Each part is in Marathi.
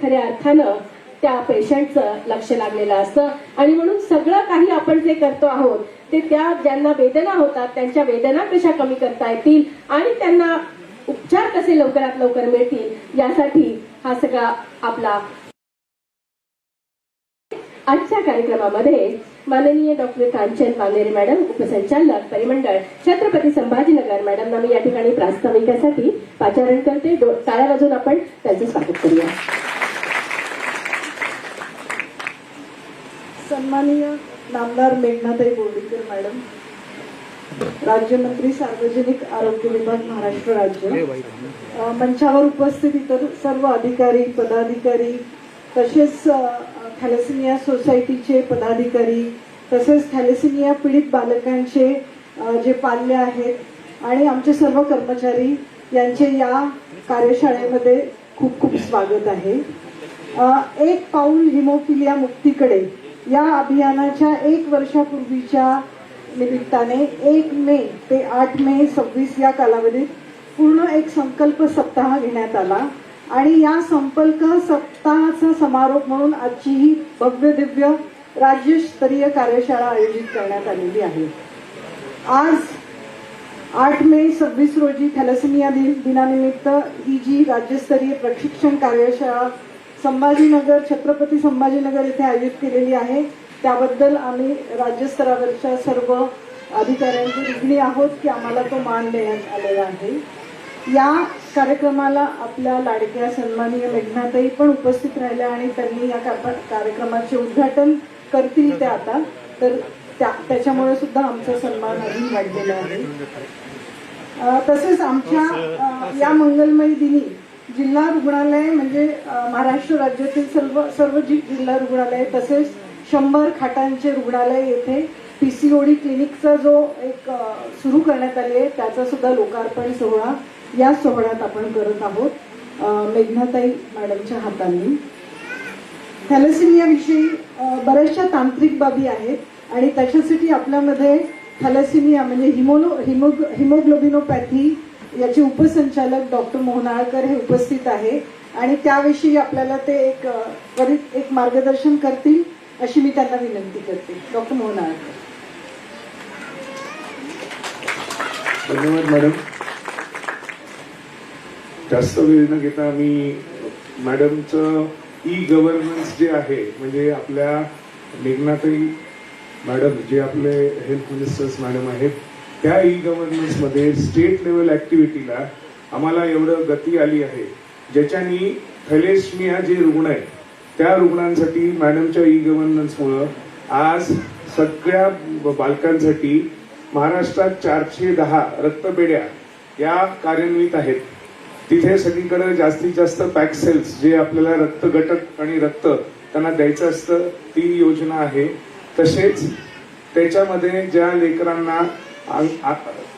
खऱ्या अर्थानं त्या पेशंटचं लक्ष लागलेलं असतं आणि म्हणून सगळं काही आपण जे करतो आहोत ते त्या ज्यांना वेदना होतात त्यांच्या वेदना कशा कमी करता येतील आणि त्यांना उपचार कसे लवकरात लवकर मिळतील यासाठी हा सगळा आपला आजच्या कार्यक्रमामध्ये माननीय डॉक्टर कांचन वांगलेरे मॅडम, उपसंचालक परिमंडळ छत्रपती संभाजीनगर मॅडमना मी या ठिकाणी प्रास्ताविकासाठी पाचारण करते. टाळ्या वाजवून आपण त्यांचं स्वागत करूया. सन्माननीय नामदार मेघनाताई बोर्डीकर मॅडम, राज्यमंत्री सार्वजनिक आरोग्य विभाग महाराष्ट्र राज्य, मंचावर उपस्थित इतर सर्व अधिकारी पदाधिकारी, तसेच थॅलेसेमिया सोसायटीचे पदाधिकारी, तसेच थॅलेसेमिया पीडित बालकांचे जे पाल्य आहेत आणि आमचे सर्व कर्मचारी यांचे या कार्यशाळेमध्ये खूप खूप स्वागत आहे. एक पाऊल हिमोफिलिया मुक्तीकडे या अभियानाच्या 1 वर्षापूर्वीच्या निमित्ताने 1 मे ते 8 मे 26 या कालावधीत पूर्ण एक संकल्प सप्ताह घेण्यात आला आणि या संकल्प सप्ताहाचा समारोप म्हणून आजची ही भव्य दिव्य राज्यस्तरीय कार्यशाळा आयोजित करण्यात आलेली आहे. आज 8 मे 26 रोजी थॅलेसेमिया दिनानिमित्त ही जी राज्यस्तरीय प्रशिक्षण कार्यशाळा संभाजीनगर छत्रपती संभाजीनगर येथे आयोजित केलेली आहे त्याबद्दल आम्ही राज्यस्तरावरच्या सर्व अधिकाऱ्यांचे ऋणी आहोत की आम्हाला तो मान देण्यात आलेला आहे. या कार्यक्रमाला आपल्या लाडक्या सन्माननीय मेघनाताई पण उपस्थित राहिल्या आणि त्यांनी या कार्यक्रमाचे उद्घाटन करतील ते आता, तर त्याच्यामुळे सुद्धा आमचा सन्मान अजून वाढलेला आहे. तसेच आमच्या या मंगलमय दिनी जिल्हा रुग्णालय म्हणजे महाराष्ट्र राज्यातील सर्व जिल्हा रुग्णालय तसेच 100 खाटांचे रुग्णालय येथे पीसीओडी क्लिनिकचा जो एक सुरू करण्यात आले आहे त्याचा सुद्धा लोकार्पण सोहळा या सोहळ्यात आपण करत आहोत मेघनाताई मॅडमच्या हातांनी. थॅलेसेमियाविषयी बऱ्याचशा तांत्रिक बाबी आहेत आणि त्याच्यासाठी आपल्यामध्ये थॅलेसेमिया म्हणजे हिमोग्लोबिनोपॅथी याचे उपसंचालक डॉक्टर मोहनाळकर हे उपस्थित आहे आणि त्याविषयी आपल्याला ते त्वरित एक मार्गदर्शन करतील अशी मी त्यांना विनंती करते. डॉक्टर मोहनाळकर. धन्यवाद मॅडम. जास्त वेळ न घेता मी मॅडमचं ई-गव्हर्नन्स जे आहे म्हणजे आपल्या मेघनाताई मॅडम जे आपले हेल्थ मिनिस्टर्स मॅडम आहेत त्या ई-गव्हर्नन्स मध्ये स्टेट लेवल ऍक्टिव्हिटीला आम्हाला एवढं गती आली आहे ज्याच्यानी थॅलेसेमिया जे रुग्ण आहेत त्या रुग्णांसाठी मॅडमच्या ई-गव्हर्नन्समुळं आज सगळ्या बालकांसाठी महाराष्ट्रात 410 रक्तपेढ्या या कार्यान्वित आहेत. तिथे सगळीकडे जास्तीत जास्त पॅक सेल्स जे आपल्याला रक्त घटक आणि रक्त त्यांना द्यायचं असतं ती योजना आहे. तसेच त्याच्यामध्ये ज्या लेकरांना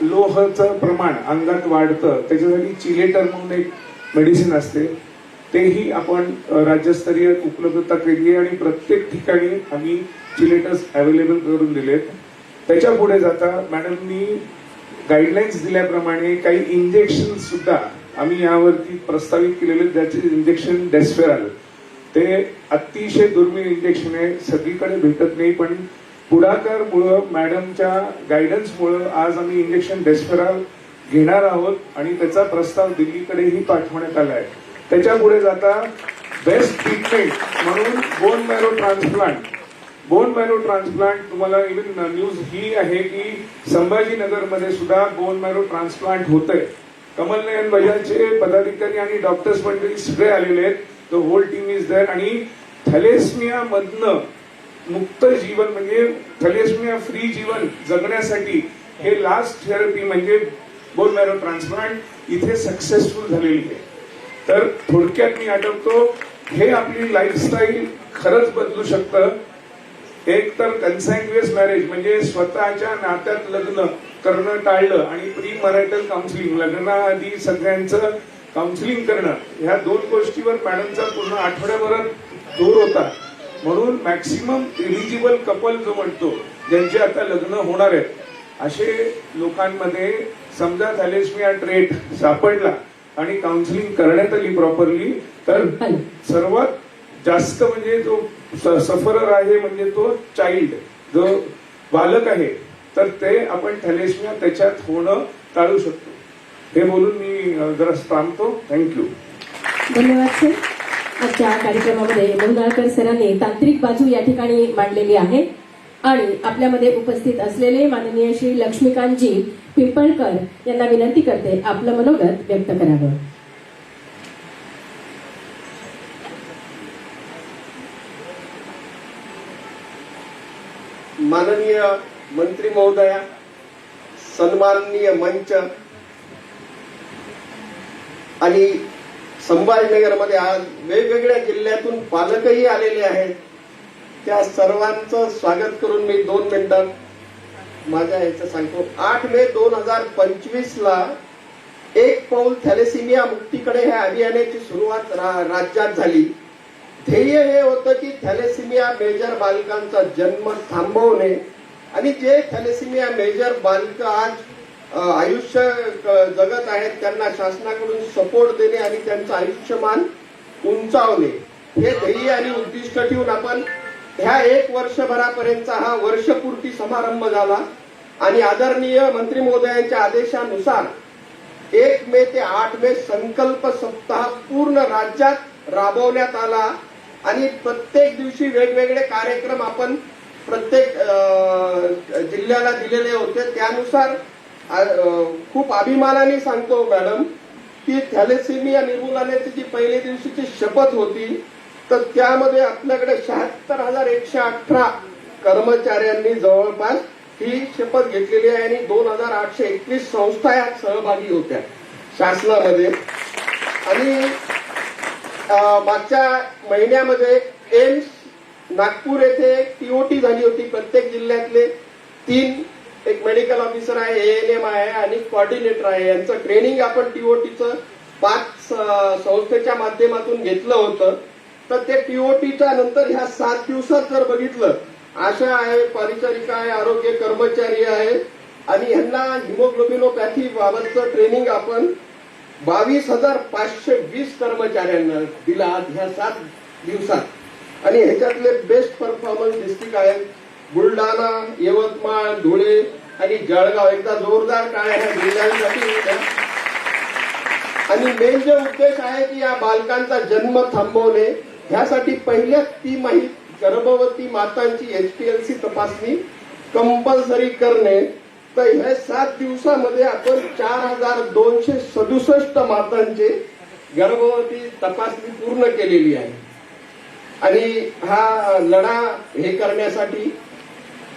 लोहाचं प्रमाण अंगात वाढतं त्याच्यासाठी चिलेटर म्हणून एक मेडिसिन असते तेही आपण राज्यस्तरीय उपलब्धता केली आणि प्रत्येक ठिकाणी आम्ही चिलेटर्स अवेलेबल करून दिलेत. त्याच्या पुढे जाता मॅडमनी गाईडलाईन्स दिल्याप्रमाणे काही इंजेक्शन सुद्धा आम्ही यावरती प्रस्तावित केलेले ज्याचे इंजेक्शन डेस्फेराल ते अतिशय दुर्मिळ इंजेक्शन आहे सगळीकडे भेटत नाही पण पुढाकारमुळं मॅडमच्या गायडन्समुळं आज आम्ही इंजेक्शन डेस्फेराल घेणार आहोत आणि त्याचा प्रस्ताव दिल्लीकडेही पाठवण्यात आला आहे. त्याच्या पुढे जाता बेस्ट ट्रीटमेंट म्हणून बोन मॅरो ट्रान्सप्लांट तुम्हाला इव्हन न्यूज ही आहे की संभाजीनगरमध्ये सुद्धा बोन मॅरो ट्रान्सप्लांट होतंय. कमलनयन बजाजचे पदाधिकारी आणि डॉक्टर्स मंडळी सगळे आलेले आहेत. The whole team is there आणि थॅलेसेमिया मधनं मुक्त जीवन म्हणजे थॅलेसेमिया फ्री जीवन जगण्यासाठी हे लास्ट थेरपी म्हणजे बोन मॅरो ट्रान्सप्लांट इथे सक्सेसफुल झालेली आहे. तर थोडक्यात मी आठवतो हे आपली लाईफस्टाईल खरंच बदलू शकतं. एक तर कन्सेंट्युअस मॅरेज म्हणजे स्वतःच्या नात्यात लग्न करणं टाळलं आणि प्री मॅरिटल काउन्सिलिंग लग्नाआधी सगळ्यांचं काउन्सिलिंग करणं ह्या 2 गोष्टीवर मॅडमचा पूर्ण आठवड्याभरात जोर होता. म्हणून मॅक्सिमम एलिजिबल कपल जो म्हणतो ज्यांचे आता लग्न होणार आहेत असे लोकांमध्ये समजा थॅलेसेमिया ट्रेट सापडला आणि काउन्सिलिंग करण्यात आली प्रॉपरली तर सर्वात जास्त म्हणजे जो सफरर आहे म्हणजे तो चाइल्ड जो बालक आहे तर ते आपण थॅलेसिमिया त्याच्यात होणं टाळू शकतो. हे बोलून मी जरा थांबतो. थँक्यू. धन्यवाद सर. आजच्या कार्यक्रमामध्ये मुंदाळकर सरांनी तांत्रिक बाजू या ठिकाणी मांडलेली आहे आणि आपल्यामध्ये उपस्थित असलेले माननीय श्री लक्ष्मीकांतजी पिंपळकर यांना विनंती करते आपलं मनोगत व्यक्त करावं. माननीय मंत्री महोदया, सन्माननीय मंच आणि संभाजीनगरमध्ये आज वेगवेगळ्या जिल्ह्यातून पालकही आलेले आहेत. त्या सर्वांचं स्वागत करून मी 2 मिनिटात माझ्या ह्याचं सांगतो. 8 मे 2025 ला एक पाऊल थॅलेसिमिया मुक्तीकडे ह्या अभियानाची सुरुवात राज्यात झाली. ध्येय हे होतं की थॅलेसिमिया मेजर बालकांचा जन्म थांबवणे आणि जे थॅलेसिमिया मेजर बालक आज आयुष्य जगत आहेत त्यांना शासनाकडून सपोर्ट देणे आणि त्यांचं आयुष्यमान उंचावणे हे ध्येय आणि उद्दिष्ट ठेवून आपण ह्या 1 वर्षभरापर्यंतचा हा वर्षपूर्ती समारंभ झाला आणि आदरणीय मंत्री महोदयांच्या आदेशानुसार 1 मे ते 8 मे संकल्प सप्ताह पूर्ण राज्यात राबवण्यात आला आणि प्रत्येक दिवशी वेगवेगळे कार्यक्रम आपण प्रत्येक जिल्ह्याला दिलेले होते. त्यानुसार खूप अभिमानाने सांगतो मॅडम की थॅलेसिमिया निर्मूलनाची जी पहिल्या दिवशीची शपथ होती तर त्यामध्ये आपल्याकडे 76,118 कर्मचाऱ्यांनी जवळपास ही शपथ घेतलेली आहे आणि 2,821 संस्था यात सहभागी होत्या शासनामध्ये. आणि मागच्या महिन्यामध्ये एम्स नागपूर येथे टीओटी झाली होती. प्रत्येक जिल्ह्यातले 3 एक मेडिकल ऑफिसर आहे, ANM आहे आणि कोऑर्डिनेटर आहे यांचं ट्रेनिंग आपण टीओटीचं 5 संस्थेच्या माध्यमातून घेतलं होतं. तर ते टीओटीच्या नंतर ह्या 7 दिवसात जर बघितलं आशा आहे, परिचारिका आहे, आरोग्य कर्मचारी आहे आणि यांना हिमोग्लोबिनोपॅथी बाबतचं ट्रेनिंग आपण 22,520 कर्मचाऱ्यांना दिला ह्या 7 दिवसात आणि ह्याच्यातले बेस्ट परफॉर्मन्स डिस्ट्रिक्ट आहेत बुलढाणा, यवतमाळ, धुळे आणि जळगाव. एकदा जोरदार टाळ्या ह्या जिल्ह्यांसाठी होत्या. आणि मेन जे उद्देश आहे की या बालकांचा जन्म थांबवणे ह्यासाठी पहिल्या तिमाहीत गर्भवती मातांची HPLC तपासणी कंपल्सरी करणे. तर ह्या 7 दिवसामध्ये आपण 4,267 मातांचे गर्भवती तपासणी पूर्ण केलेली आहे. आणि हा लढा हे करण्यासाठी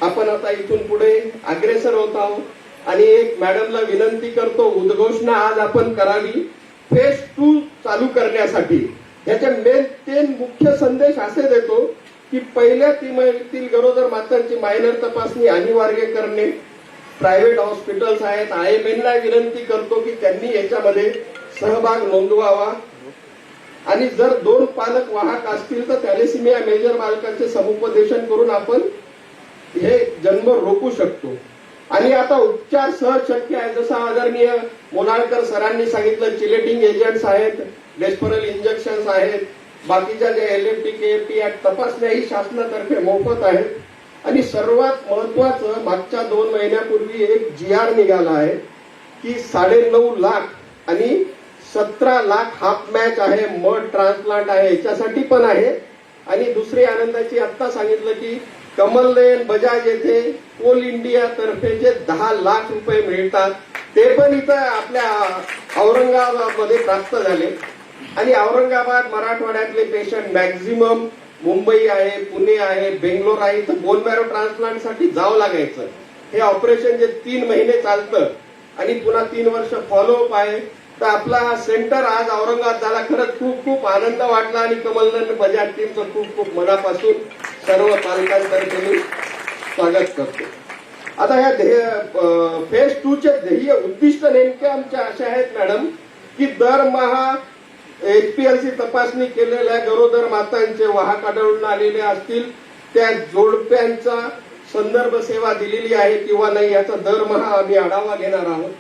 आपण आता इथून पुढे अग्रेसर होत आहोत आणि एक मॅडमला विनंती करतो उद्घोषणा आज आपण करावी फेज 2 चालू करण्यासाठी. ह्याचे मेन 3 मुख्य संदेश असे देतो की पहिल्या तिमाहीतील गरोदर मातांची मायनर तपासणी अनिवार्य करणे. प्रायव्हेट हॉस्पिटल्स आहेत, IMN ला विनंती करतो की त्यांनी याच्यामध्ये सहभाग नोंदवावा आणि जर 2 पालक वाहक असतील तर थॅलेसिमिया मेजर बालकांचे समुपदेशन करून आपण हे जन्म रोखू शकतो. आणि आता उपचार सहज शक्य आहे जसं आदरणीय मोनाळकर सरांनी सांगितलं. चिलेटिंग एजंट्स आहेत, डेस्परल इंजेक्शन्स आहेत, बाकीच्या ज्या LFT KFT ऍक्ट तपासण्याही शासनातर्फे मोफत आहेत. आणि सर्वात महत्वाचं मागच्या 2 महिन्यापूर्वी एक GR निघाला आहे की 9.5 लाख आणि 17 लाख हाफ मॅच आहे, मड ट्रान्सप्लांट आहे, याच्यासाठी पण आहे. आणि दुसरी आनंदाची आत्ता सांगितलं की कमल नयन बजाज येथे कोल इंडिया तर्फे जे 10 लाख रुपये मिळतात ते पण इथं आपल्या औरंगाबादमध्ये प्राप्त झाले. आणि औरंगाबाद मराठवाड्यातले पेशंट मॅक्झिमम मुंबई आहे, पुणे आहे, बेंगलोर आहे, तर बोन मॅरो ट्रान्सप्लांटसाठी जावं लागायचं. हे ऑपरेशन जे 3 महिने चालतं आणि पुन्हा 3 वर्ष फॉलोअप आहे. तर आपला हा सेंटर आज औरंगाबाद झाला. खरंच खूप खूप आनंद वाटला आणि कमलनंद बजाज टीमचं खूप खूप मनापासून सर्व पालकांतर्फे मी स्वागत करतो. आता ह्या फेज 2 चे ध्येय उद्दिष्ट नेमके आमच्या असे आहेत मॅडम की दरमहा HPLC तपासणी केलेल्या गरोदर मातांचे वाहक आढळून आलेले असतील त्या जोडप्यांचा संदर्भ सेवा दिलेली आहे किंवा नाही याचा दरमहा आम्ही आढावा घेणार आहोत.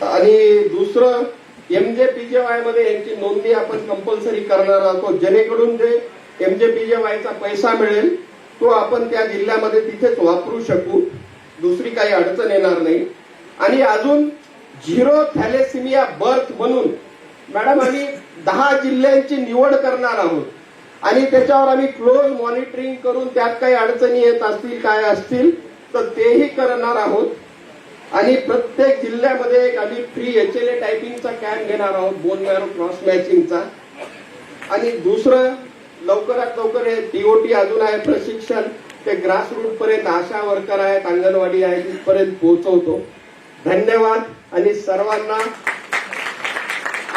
आणि दुसरं MJPJY मध्ये यांची नोंदणी आपण कंपल्सरी करणार आहोत, जेणेकरून जे MJPJYचा पैसा मिळेल तो आपण त्या जिल्ह्यामध्ये तिथेच वापरू शकू, दुसरी काही अडचण येणार नाही. आणि अजून झिरो थॅलेसिमिया बर्थ म्हणून मॅडम आम्ही 10 जिल्ह्यांची निवड करणार आहोत आणि त्याच्यावर आम्ही क्लोज मॉनिटरिंग करून त्यात काही अडचणी येत असतील काय असतील तर तेही करणार आहोत. आणि प्रत्येक जिल्ह्यामध्ये एक आम्ही फ्री HLA टायपिंगचा कॅम्प घेणार आहोत, बोन मॅरो क्रॉस मॅचिंगचा. आणि दुसरं लवकरात लवकर हे DOT अजून आहे प्रशिक्षण, ते ग्रासरूट पर्यंत आशा वर्कर आहेत, अंगणवाडी आहे तिथपर्यंत पोहोचवतो. धन्यवाद. आणि सर्वांना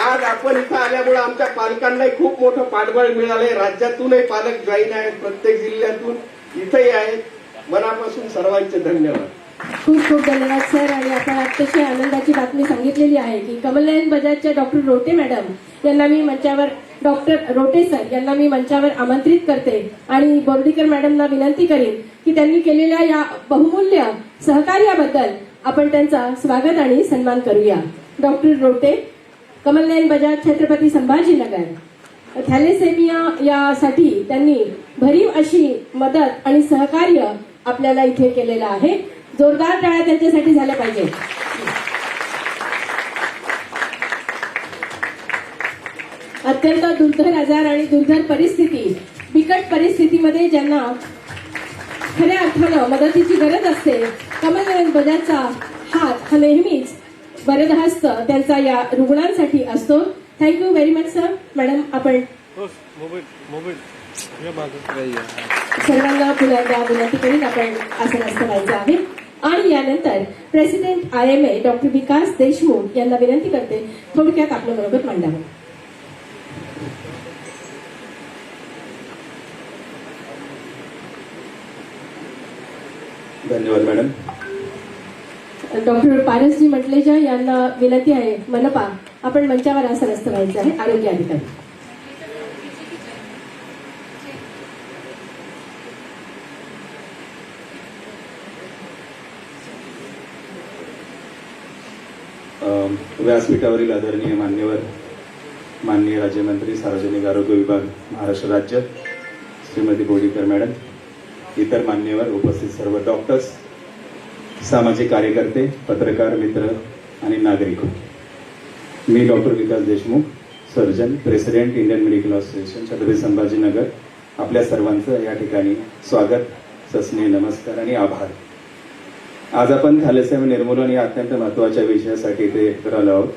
आज आपण इथं आल्यामुळे आमच्या पालकांनाही खूप मोठं पाठबळ मिळालंय. राज्यातूनही पालक जॉईन आहेत, प्रत्येक जिल्ह्यातून इथंही आहेत. मनापासून सर्वांचे धन्यवाद. खूप खूप धन्यवाद सर. आणि आपण अतिशय आनंदाची बातमी सांगितलेली आहे की कमलनयन बजाजच्या डॉक्टर रोटे मॅडम यांना मी मंचावर, डॉक्टर रोटे सर यांना मी मंचावर आमंत्रित करते आणि बोर्डीकर मॅडमना विनंती करेन की त्यांनी केलेल्या या बहुमूल्य सहकार्याबद्दल आपण त्यांचा स्वागत आणि सन्मान करूया. डॉक्टर रोटे, कमलनयन बजाज, छत्रपती संभाजीनगर. थॅलेसेमिया यासाठी त्यांनी भरीव अशी मदत आणि सहकार्य आपल्याला इथे केलेलं आहे. जोरदार टाळ्या त्यांच्यासाठी झाल्या पाहिजे. अत्यंत दुर्धर आजार आणि दुर्धर परिस्थिती, बिकट परिस्थितीमध्ये ज्यांना खऱ्या अर्थानं मदतीची गरज असते, कमलनयन बजाजचा हात हा नेहमीच बरदहस्त त्यांचा या रुग्णांसाठी असतो. Thank you very much sir. Madam, आपण सर्वांना पुन्हा एकदा विनंती करीन आपण आसनस्थ व्हायचं आहे. आणि यानंतर president IMA doctor Vikas Deshmukh यांना विनंती करते थोडक्यात आपलं मनोगत मांडावं. धन्यवाद मॅडम. डॉक्टर पारसजी म्हटलेजा यांना विनंती आहे, मनपा आपण मंचावर आसनस्थ व्हायचं आहे. आरोग्य अधिकारी. व्यासपीठावरील आदरणीय मान्यवर, माननीय राज्यमंत्री सार्वजनिक आरोग्य विभाग महाराष्ट्र राज्य श्रीमती बोडीकर मॅडम, इतर मान्यवर, उपस्थित सर्व डॉक्टर्स, सामाजिक कार्यकर्ते, पत्रकार मित्र आणि नागरिक. मी doctor Vikas Deshmukh, surgeon, president Indian medical association Chhatrapati Sambhajinagar, आपल्या सर्वांचं या ठिकाणी स्वागत, सस्नेह नमस्कार आणि आभार. आज आपण थॅलेसेमिया निर्मूलन या अत्यंत महत्वाच्या विषयासाठी इथे एकत्र आलो आहोत.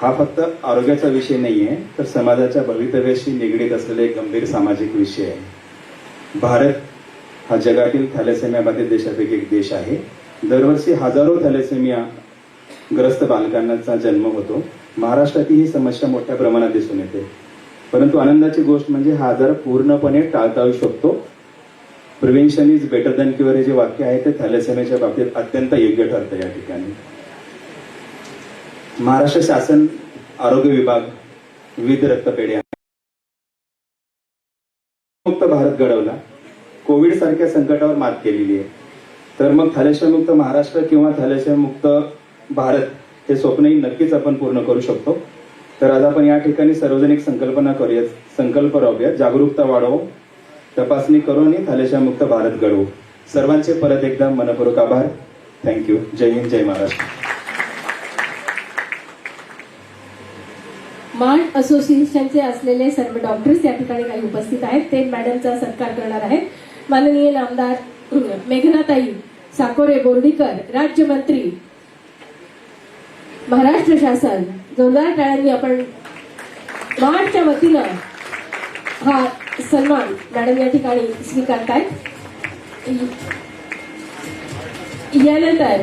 हा फक्त आरोग्याचा विषय नाहीये, तर समाजाच्या भवितव्याशी निगडीत असलेला एक गंभीर सामाजिक विषय आहे. भारत हा जगातील थॅलेसेमिया बाधित देशापैकी एक देश आहे. दरवर्षी हजारो थॅलेसेमिया ग्रस्त बालकांचा जन्म होतो. महाराष्ट्रात ही समस्या मोठ्या प्रमाणात दिसून येते, परंतु आनंदाची गोष्ट म्हणजे हा आजार पूर्णपणे टाळता येऊ शकतो. Prevention is better than cure हे जे वाक्य आहे ते थॅलेसेमियाच्या बाबतीत अत्यंत योग्य ठरतं. या ठिकाणी महाराष्ट्र शासन, आरोग्य विभाग, विविध रक्तपेढ्या मुक्त भारत घडवला, कोविड सारख्या संकटावर मात केलेली आहे. तर मग थॅलेसेमिया मुक्त महाराष्ट्र किंवा थॅलेसेमिया मुक्त भारत हे स्वप्नही नक्कीच आपण पूर्ण करू शकतो. तर आज आपण या ठिकाणी सार्वजनिक संकल्पना करूया, संकल्प राहूया, जागरूकता वाढवू, तपासणी करू आणि थॅलेसेमिया मुक्त भारत घडवू. सर्वांचे परत एकदा मनपूर्वक आभार. थँक्यू. जय हिंद, जय महाराष्ट्र. मार्ट असोसिएशनचे असलेले सर्व डॉक्टर्स या ठिकाणी काही उपस्थित आहेत. ते मॅडमचा सत्कार करणार आहेत. माननीय नामदार मेघनाताई साकोरे बोर्डीकर, राज्यमंत्री, महाराष्ट्र शासन, जोरदार टाळ्यांनी आपण मार्टच्या वतीनं हा सन्मान मॅडम या ठिकाणी स्वीकारतायत. यानंतर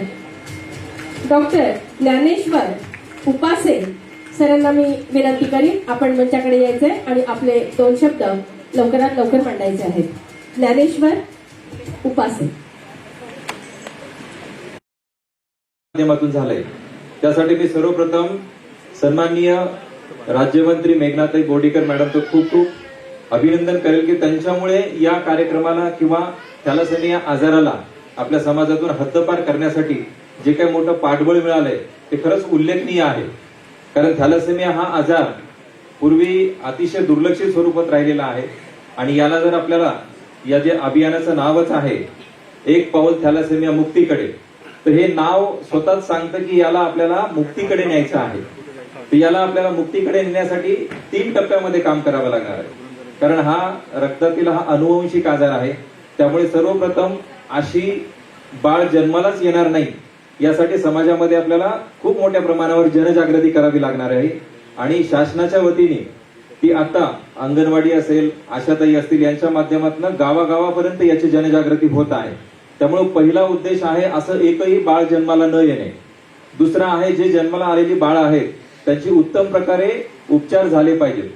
डॉक्टर ज्ञानेश्वर उपासे सरांना मी विनंती करीन आपण मंचाकडे यायचंय आणि आपले 2 शब्द लवकरात लवकर मांडायचे आहेत. ज्ञानेश्वर उपासे. माध्यमातून झालंय त्यासाठी मी सर्वप्रथम सन्माननीय राज्यमंत्री मेघनाताई बोर्डीकर मॅडमचं खूप खूप अभिनंदन करेल की त्यांच्यामुळे या कार्यक्रमाला किंवा थॅलेसेमिया आजाराला आपल्या समाजातून हद्दपार करण्यासाठी जे काही मोठं पाठबळ मिळालंय ते खरंच उल्लेखनीय आहे. कारण थॅलेसेमिया हा आजार पूर्वी अतिशय दुर्लक्षित स्वरूपात राहिलेला आहे आणि याला जर आपल्याला या जे अभियानाचं नावच आहे एक पाऊल थॅलेसेमिया मुक्तीकडे, तर हे नाव स्वतःच सांगतं की याला आपल्याला मुक्तीकडे न्यायचं आहे. तर याला आपल्याला मुक्तीकडे नेण्यासाठी 3 टप्प्यामध्ये काम करावं लागणार आहे. कारण हा रक्तातील हा अनुवंशिक आजार आहे. त्यामुळे सर्वप्रथम अशी बाळ जन्मालाच येणार नाही यासाठी समाजामध्ये आपल्याला खूप मोठ्या प्रमाणावर जनजागृती करावी लागणार आहे. आणि शासनाच्या वतीने ती आता अंगणवाडी असेल, आशाताई असतील यांच्या माध्यमातून गावागावापर्यंत याची जनजागृती होत आहे. त्यामुळे पहिला उद्देश आहे असं एकही बाळ जन्माला न येणे. दुसरा आहे जे जन्माला आलेली बाळ आहेत त्यांची उत्तम प्रकारे उपचार झाले पाहिजेत.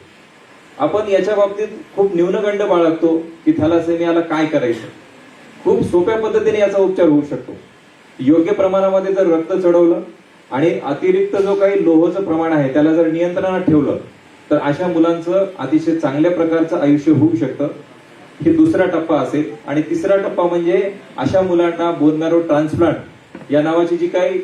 आपण याच्या बाबतीत खूप न्यूनगंड बाळगतो की थॅलेसेमियाला काय करायचं. खूप सोप्या पद्धतीने याचा उपचार होऊ शकतो. योग्य प्रमाणामध्ये जर रक्त चढवलं आणि अतिरिक्त जो काही लोहाचं प्रमाण आहे त्याला जर नियंत्रणात ठेवलं तर अशा मुलांचं अतिशय चांगल्या प्रकारचं आयुष्य होऊ शकतं. हे दुसरा टप्पा असेल. आणि तिसरा टप्पा म्हणजे अशा मुलांना बोन मॅरो ट्रान्सप्लांट या नावाची जी काही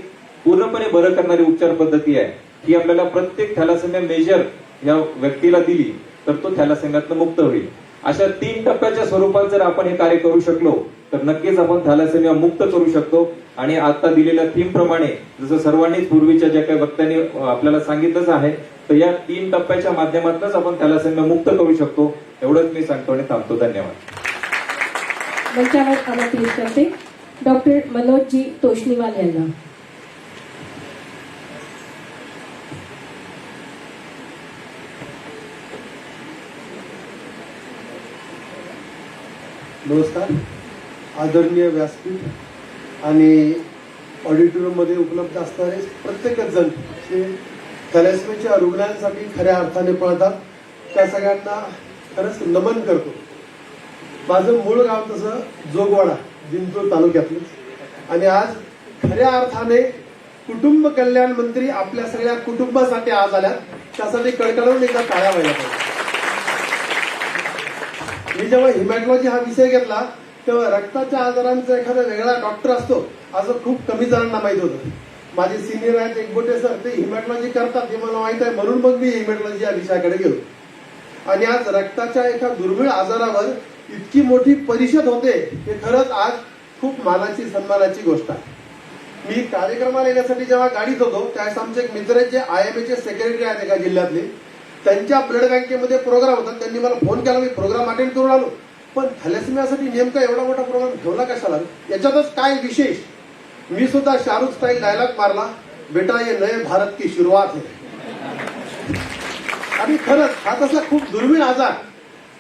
पूर्णपणे बरं करणारी उपचार पद्धती आहे ही आपल्याला प्रत्येक थॅलेसेमिया मेजर या व्यक्तीला दिली तर तो थॅलेसेमियातनं मुक्त होईल. अशा 3 टप्प्याच्या स्वरूपात जर आपण हे कार्य करू शकलो तर नक्कीच आपण थॅलेसेमिया मुक्त करू शकतो. आणि आता दिलेल्या थीम प्रमाणे जसं सर्वांनीच पूर्वीच्या ज्या काही वक्त्यांनी आपल्याला सांगितलंच आहे तर या 3 टप्प्याच्या माध्यमातूनच आपण थॅलेसेमिया मुक्त करू शकतो. एवढंच मी सांगतो आणि थांबतो. धन्यवाद. मंचावर आमंत्रित करते डॉक्टर मनोजजी तोष्णीवाल यांना. नमस्कार. आदरणीय व्यासपीठ आणि ऑडिटोरियममध्ये उपलब्ध असणारे प्रत्येकच जण जे थॅलेसेमियाच्या रुग्णांसाठी खऱ्या अर्थाने पळतात त्या सगळ्यांना खरंच नमन करतो. माझं मूळ गाव तसं जोगवाडा, जिंतूर तालुक्यातलं. आणि आज खऱ्या अर्थाने कुटुंब कल्याण मंत्री आपल्या सगळ्या कुटुंबासाठी आज आल्यात. त्यासाठी कडकडून एकदा टाळ्या व्हायला पाहिजे. मी जेव्हा हिमॅटॉलॉजी हा विषय घेतला तेव्हा रक्ताच्या आजारांचा एखादा वेगळा डॉक्टर असतो असं खूप कमी जणांना माहित होतं. माझे सिनियर आहेत एकबोटे सर, ते हिमॅटॉलॉजी करतात हे मला माहित आहे, म्हणून मग मी हिमॅटॉलॉजी या विषयाकडे गेलो. आणि आज रक्ताच्या एका दुर्मिळ आजारावर इतकी मोठी परिषद होते हे खरंच आज खूप मानाची सन्मानाची गोष्ट आहे. मी कार्यक्रमाला येण्यासाठी जेव्हा गाडीत होतो त्यावेळेस आमचे एक मित्र आहेत जे IMA चे सेक्रेटरी आहेत एका जिल्ह्यातले. त्यांच्या ब्लड बँकेमध्ये प्रोग्राम होता. त्यांनी मला फोन केला, मी प्रोग्राम अटेंड करून आलो. पण थॅलेसेमियासाठी नेमका एवढा मोठा प्रोग्राम ठेवला कशाला, याच्यातच काय विशेष. मी सुद्धा शाहरुख स्टाईल डायलॉग मारला, बेटा ये नए भारत की सुरुवात है. आणि खरंच हा तसा खूप दुर्मिळ आजार,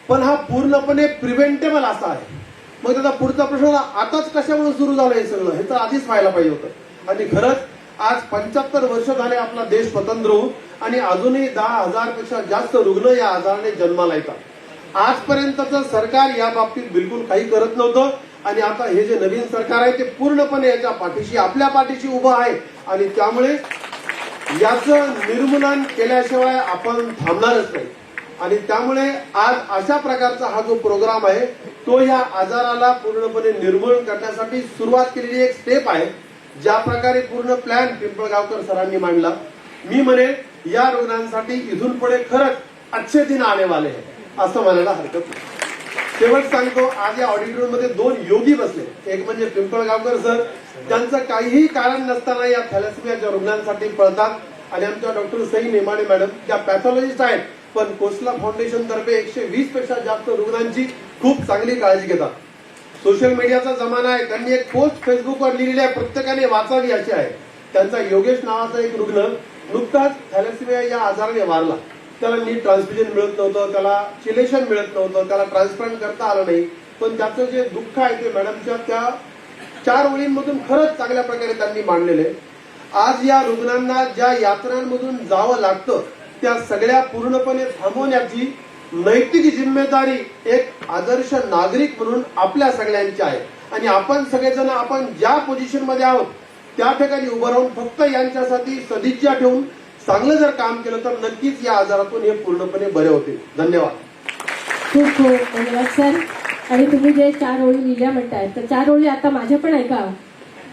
पण हा पूर्णपणे प्रिव्हेंटेबल असा आहे. मग त्याचा पुढचा प्रश्न आताच कशामुळे सुरू झालं हे सगळं, हे तर आधीच व्हायला पाहिजे होतं. आणि खरंच आज 75 वर्ष झाले आपला देश स्वतंत्र होऊन आणि अजूनही 10,000 पेक्षा जास्त रुग्ण या आजाराने जन्माला येतात. आजपर्यंतचं सरकार या बाबतीत बिलकुल काही करत नव्हतं. आणि आता हे जे नवीन सरकार आहे ते पूर्णपणे याच्या पाठीशी, आपल्या पाठीशी उभं आहे. आणि त्यामुळे याचं निर्मूलन केल्याशिवाय आपण थांबणारच नाही. आणि त्यामुळे आज अशा प्रकारचा हा जो प्रोग्राम आहे तो या आजाराला पूर्णपणे निर्मूलन करण्यासाठी सुरुवात केलेली एक स्टेप आहे. ज्या प्रकारे पूर्ण प्लॅन पिंपळगावकर सरांनी मांडला, मी म्हणेन या रुग्णांसाठी इथून पुढे खरंच अच्छे दिन आने वाले हैं असं म्हणायला हरकत नाही. शेवट सांगतो, आज या ऑडिटोरियममध्ये 2 योगी बसले. एक म्हणजे पिंपळगावकर सर, ज्यांचं काहीही कारण नसताना या थॅलेसेमियाच्या रुग्णांसाठी पळतात. आणि आमच्या डॉक्टर सई नेमाडे मॅडम ज्या पॅथॉलॉजिस्ट आहेत पण कोसला फाउंडेशन तर्फे 120 पेक्षा जास्त रुग्णांची खूप चांगली काळजी घेतात. सोशल मीडियाचा जमाना आहे, त्यांनी एक पोस्ट फेसबुकवर लिहिलेली आहे, प्रत्येकाने वाचावी अशी आहे. त्यांचा योगेश नावाचा एक रुग्ण नुकताच थॅलेसेमिया या आजाराने वारला. त्याला नीट ट्रान्सफ्युजन मिळत नव्हतं, त्याला चिलेशन मिळत नव्हतं, त्याला ट्रान्सप्लांट करता आलं नाही. पण त्याचं जे दुःख आहे ते मॅडमच्या त्या 4 ओळींमधून खरंच चांगल्या प्रकारे त्यांनी मांडलेलं आहे. आज या रुग्णांना ज्या यातनांमधून जावं लागतं त्या सगळ्या पूर्णपणे थांबवण्याची नैतिक जिम्मेदारी एक आदर्श नागरिक म्हणून आपल्या सगळ्यांची आहे. आणि आपण सगळेजण आपण ज्या पोझिशन मध्ये आहोत त्या ठिकाणी उभं राहून फक्त यांच्यासाठी सदिच्छा ठेवून चांगलं जर काम केलं तर नक्कीच या आजारातून हे पूर्णपणे बरे होतील. धन्यवाद. खूप खूप धन्यवाद सर. आणि तुम्ही जे 4 ओळी लिहिल्या म्हणताय तर 4 ओळी आता माझ्या पण ऐका.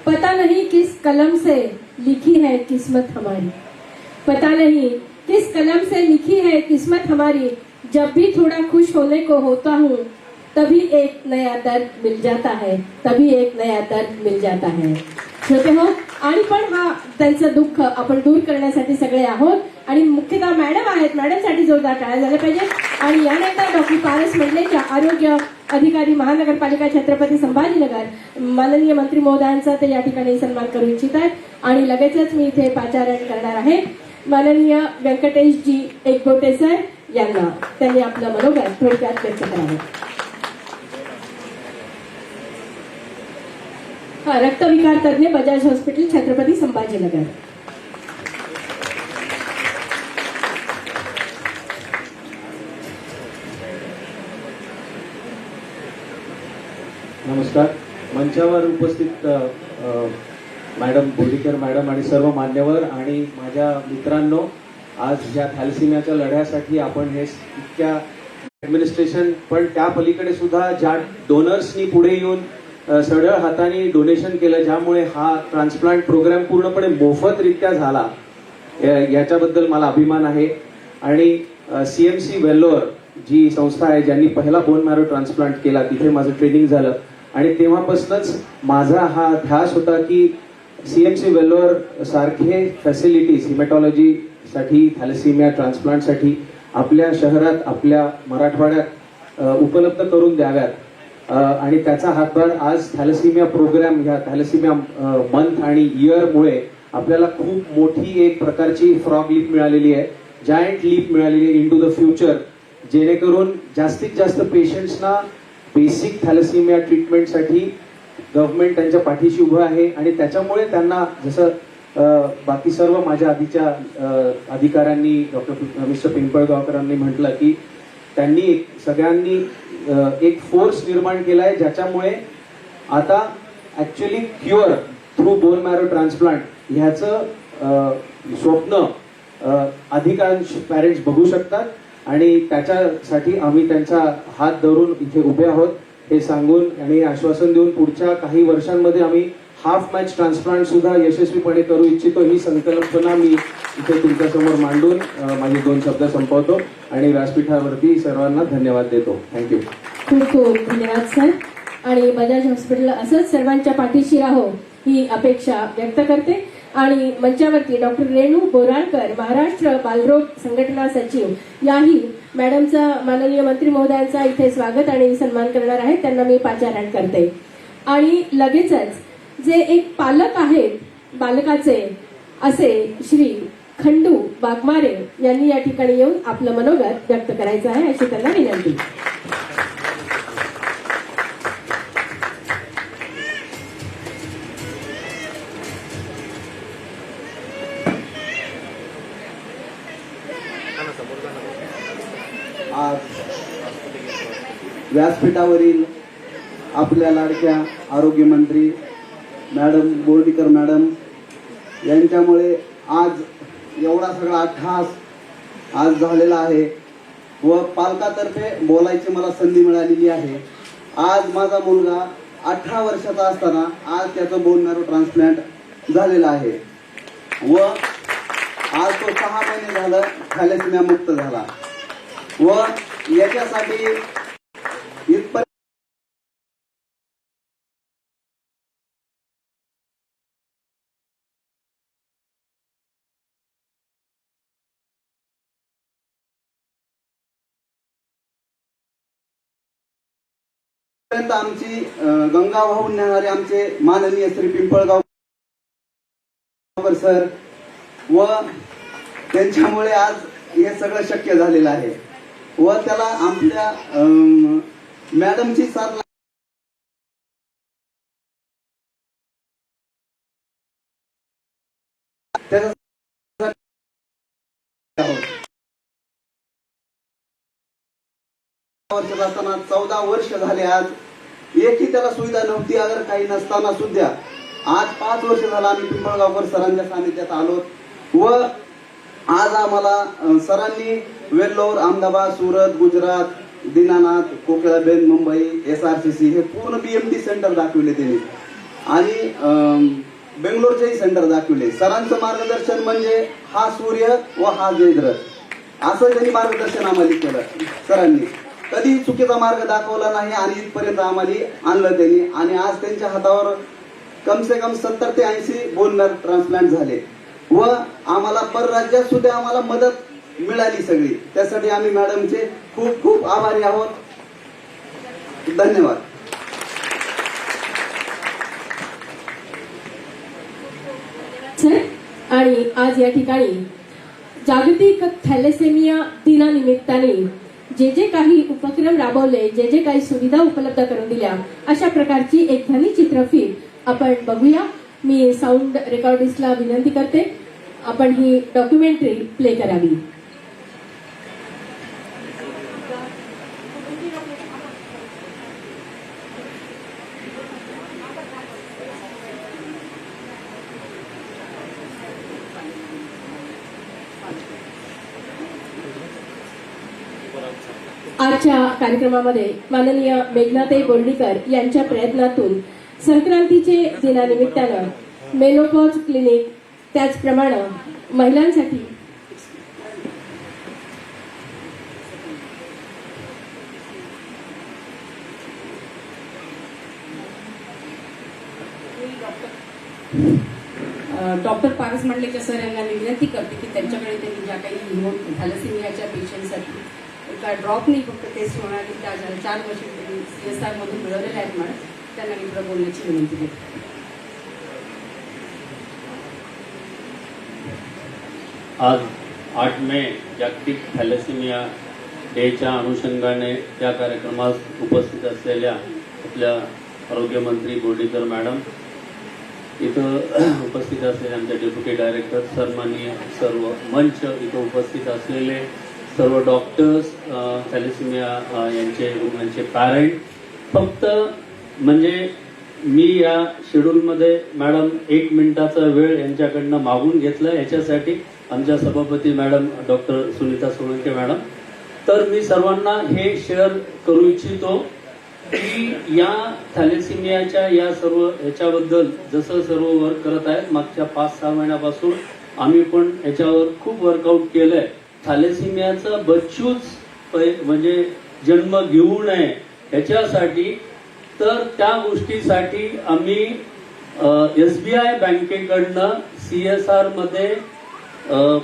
पता नहीं किस कलम से लिखी है किस्मत हमारी, पता नहीं किस कलम से लिखी है किस्मत हमारी, जब भी थोड़ा खुश होने को होता हूँ तभी एक नया दर्द मिल जाता है, तभी एक नया दर्द मिल जाता है. श्रोते हो, आणि पण हा त्यांचं दुःख आपण दूर करण्यासाठी सगळे आहोत. आणि मुख्यतः मॅडम आहेत, मॅडमसाठी जोरदार टाळ्या झाल्या पाहिजे. आणि यानंतर डॉक्टर पारस मंडलेच्या आरोग्य अधिकारी महानगरपालिका छत्रपती संभाजीनगर माननीय मंत्री महोदयांचा ते या ठिकाणी सन्मान करू इच्छित आहेत. आणि लगेचच मी इथे पाचारण करणार आहे माननीय व्यंकटेशजी एकबोटे सर यांना. त्यांनी आपलं मनोगत थोडक्यात व्यक्त करावं. रक्तविकार तज्ञ बजाज हॉस्पिटल छत्रपती संभाजीनगर. नमस्कार. मंचावर उपस्थित मॅडम बोडीकर मॅडम आणि सर्व मान्यवर आणि माझ्या मित्रांनो, आज या थॅलेसिमियाच्या लढ्यासाठी आपण हे इतक्या ऍडमिनिस्ट्रेशन पण त्या पलीकडे सुद्धा ज्या डोनर्सनी पुढे येऊन सरळ हाताने डोनेशन केलं, ज्यामुळे हा ट्रान्सप्लांट प्रोग्राम पूर्णपणे मोफतरित्या झाला, याच्याबद्दल मला अभिमान आहे. आणि CMC वेल्लोर जी संस्था आहे ज्यांनी पहिला बोन मॅरो ट्रान्सप्लांट केला, तिथे माझं ट्रेनिंग झालं आणि तेव्हापासूनच माझा हा ध्यास होता की CMC वेल्लोर सारखे फॅसिलिटीज हिमॅटॉलॉजीसाठी, थॅलेसिमिया ट्रान्सप्लांटसाठी आपल्या शहरात, आपल्या मराठवाड्यात उपलब्ध करून द्याव्यात. आणि त्याचा हातभार आज थॅलेसिमिया प्रोग्राम, ह्या थॅलेसिमिया मंथ आणि इयरमुळे आपल्याला खूप मोठी एक प्रकारची फ्रॉग लीप मिळालेली आहे, जायंट लीप मिळालेली आहे इन टू द फ्युचर, जेणेकरून जास्तीत जास्त पेशंट्सना बेसिक थॅलेसिमिया ट्रीटमेंटसाठी गव्हर्नमेंट त्यांच्या पाठीशी उभं आहे. आणि त्याच्यामुळे त्यांना जसं बाकी सर्व माझ्या आधीच्या अधिकाऱ्यांनी, मिस्टर पिंपळगावकरांनी म्हटलं की त्यांनी सगळ्यांनी एक फोर्स निर्माण केलाय, ज्याच्यामुळे आता actually cure through bone marrow transplant ह्याचं स्वप्न अधिकांश पॅरेंट्स बघू शकतात. आणि त्याच्यासाठी आम्ही त्यांचा हात धरून इथे उभे आहोत हे सांगून आणि आश्वासन देऊन पुढच्या काही वर्षांमध्ये आम्ही हाफ मॅच ट्रान्सप्लांट सुद्धा यशस्वीपणे करू इच्छितो. ही संकल्पना मी इथे तुमच्यासमोर मांडून माझे 2 शब्द संपवतो आणि व्यासपीठावरती सर्वांना धन्यवाद देतो. थँक्यू. खूप खूप धन्यवाद सर. आणि बजाज हॉस्पिटल असंच सर्वांच्या पाठीशी राहो ही अपेक्षा व्यक्त करते. आणि मंचावरती डॉक्टर रेणू बोराळकर, महाराष्ट्र बालरोग संघटना सचिव, याही मॅडमचा माननीय मंत्री महोदयांचा इथे स्वागत आणि सन्मान करणार आहेत. त्यांना मी पाचारण करते. आणि लगेचच जे एक पालक आहेत बालकाचे असे श्री खंडू वाघमारे यांनी या ठिकाणी येऊन आपलं मनोगत व्यक्त करायचं आहे अशी त्यांना विनंती. आज व्यासपीठावरील आपल्या लाडक्या आरोग्यमंत्री मॅडम बोर्डीकर मॅडम यांच्यामुळे आज एवढा सगळा अट्टहास आज झालेला आहे व पालकातर्फे बोलायची मला संधी मिळालेली आहे. आज माझा मुलगा 18 वर्षाचा असताना आज त्याचं बोन मॅरो ट्रान्सप्लांट झालेला आहे व आज तो 6 महिने झालं थॅलेसिमिया मुक्त झाला व याच्यासाठी इथपर्यंत आमची गंगा वाहून नेणारे आमचे माननीय श्री पिंपळगावकर सर व त्यांच्यामुळे आज हे सगळं शक्य झालेलं आहे व त्याला आपल्या मॅडमची साथ वर्षाचा असताना 14 वर्ष झाले आज एकही त्याला सुविधा नव्हती. अगर काही नसताना सुद्धा आज 5 वर्ष झाला आम्ही पिंपळगावकर सरांच्या सानिध्यात आलो व आज आम्हाला सरांनी वेल्लोर, अहमदाबाद, सुरत, गुजरात, दीनानाथ, कोकिळाबेन, मुंबई, SRCC हे पूर्ण BMT सेंटर दाखविले त्यांनी. आणि बेंगलोरचेही सेंटर दाखवले. सरांचं मार्गदर्शन म्हणजे हा सूर्य व हा चंद्र असं त्यांनी मार्गदर्शन आम्हाला केलं. सरांनी कधी चुकीचा मार्ग दाखवला नाही आणि इथपर्यंत आम्हाला आणलं त्यांनी. आणि आज त्यांच्या हातावर कम से कम 70 ते 80 बोन मॅरो ट्रान्सप्लांट झाले व आम्हाला परराज्यात सुद्धा आम्हाला मदत मिळाली सगळी. त्यासाठी आम्ही मॅडमचे खूप खूप आभारी आहोत. धन्यवाद. सर, आणि आज या ठिकाणी जागतिक थॅलेसेमिया दिनानिमित्ताने जे जे काही उपक्रम राबवले, जे जे काही सुविधा उपलब्ध करून दिल्या, अशा प्रकारची एक ध्वनिचित्रफित आपण बघूया. मी साऊंड रेकॉर्डिस्टला विनंती करते, आपण ही डॉक्युमेंटरी प्ले करावी. आजच्या कार्यक्रमामध्ये माननीय मेघनाताई बोर्डीकर यांच्या प्रयत्नातून संक्रांतीचे दिनानिमित्तानं मेनोपॉज क्लिनिक, त्याचप्रमाणे महिलांसाठी डॉक्टर पारस मंडलेकर सर यांना मी विनंती करते की त्यांच्याकडे त्यांनी ज्या काही थॅलेसेमियाच्या पेशंटसाठी एका ड्रॉपनी फक्त टेस्ट होणार की त्या 4 वर्ष त्यांनी CSR मधून मिळवलेल्या आहेत म्हणून त्यांना मी पुढे बोलण्याची विनंती करते. आज 8 मे जागतिक थॅलेसेमिया डेच्या अनुषंगाने या कार्यक्रमात उपस्थित असलेल्या आपल्या आरोग्यमंत्री बोर्डीकर मॅडम, इथं उपस्थित असलेले आमचे डेप्युटी डायरेक्टर, सन्माननीय सर्व मंच, इथं उपस्थित असलेले सर्व डॉक्टर्स, थॅलेसेमिया यांचे रुग्णांचे पॅरेंट. फक्त म्हणजे मी या शेड्यूलमध्ये मॅडम 1 मिनिटाचा वेळ यांच्याकडनं मागून घेतला, याच्यासाठी आमच्या सभापती madam doctor Sunita Solanke madam. तर मी सर्वांना हे शेअर करू इच्छितो की या थॅलेसेमियाच्या या सर्व याच्याबद्दल जसं सर्व वर्क करत आहेत, मागच्या 5-6 महिन्यापासून आम्ही पण याच्यावर खूप वर्कआउट केलंय. थॅलेसेमियाचा बच्चूच म्हणजे जन्म घेऊ नये ह्याच्यासाठी, तर त्या गोष्टीसाठी आम्ही SBI बँकेकडनं CSR मध्ये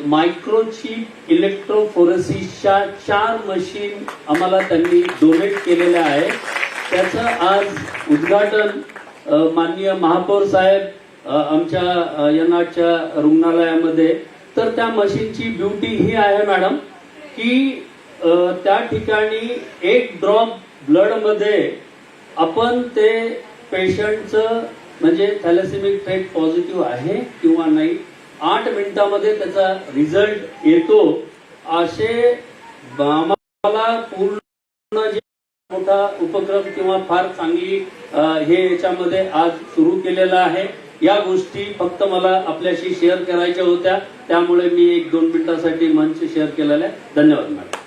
मायक्रोचिप इलेक्ट्रोफोरेसिसच्या 4 मशीन आम्हाला त्यांनी डोनेट केलेल्या आहे. त्याचं आज उद्घाटन माननीय महापौर साहेब आमच्या यनाटच्या रुग्णालयामध्ये. तर त्या मशीनची ब्युटी ही आहे मॅडम की त्या ठिकाणी 1 ड्रॉप ब्लड मध्ये आपण ते पेशंटचं म्हणजे थॅलेसेमिक ट्रेट पॉझिटिव्ह आहे किंवा नाही 8 मिनिटांमध्ये त्याचा रिझल्ट येतो. असे आम्हाला पूर्ण जे मोठा उपक्रम किंवा फार चांगली हे याच्यामध्ये आज सुरू केलेला आहे. या गोष्टी फक्त मला आपल्याशी शेअर करायच्या होत्या, त्यामुळे मी 1-2 मिनिटांसाठी मंच शेअर केलेला आहे. धन्यवाद मॅडम.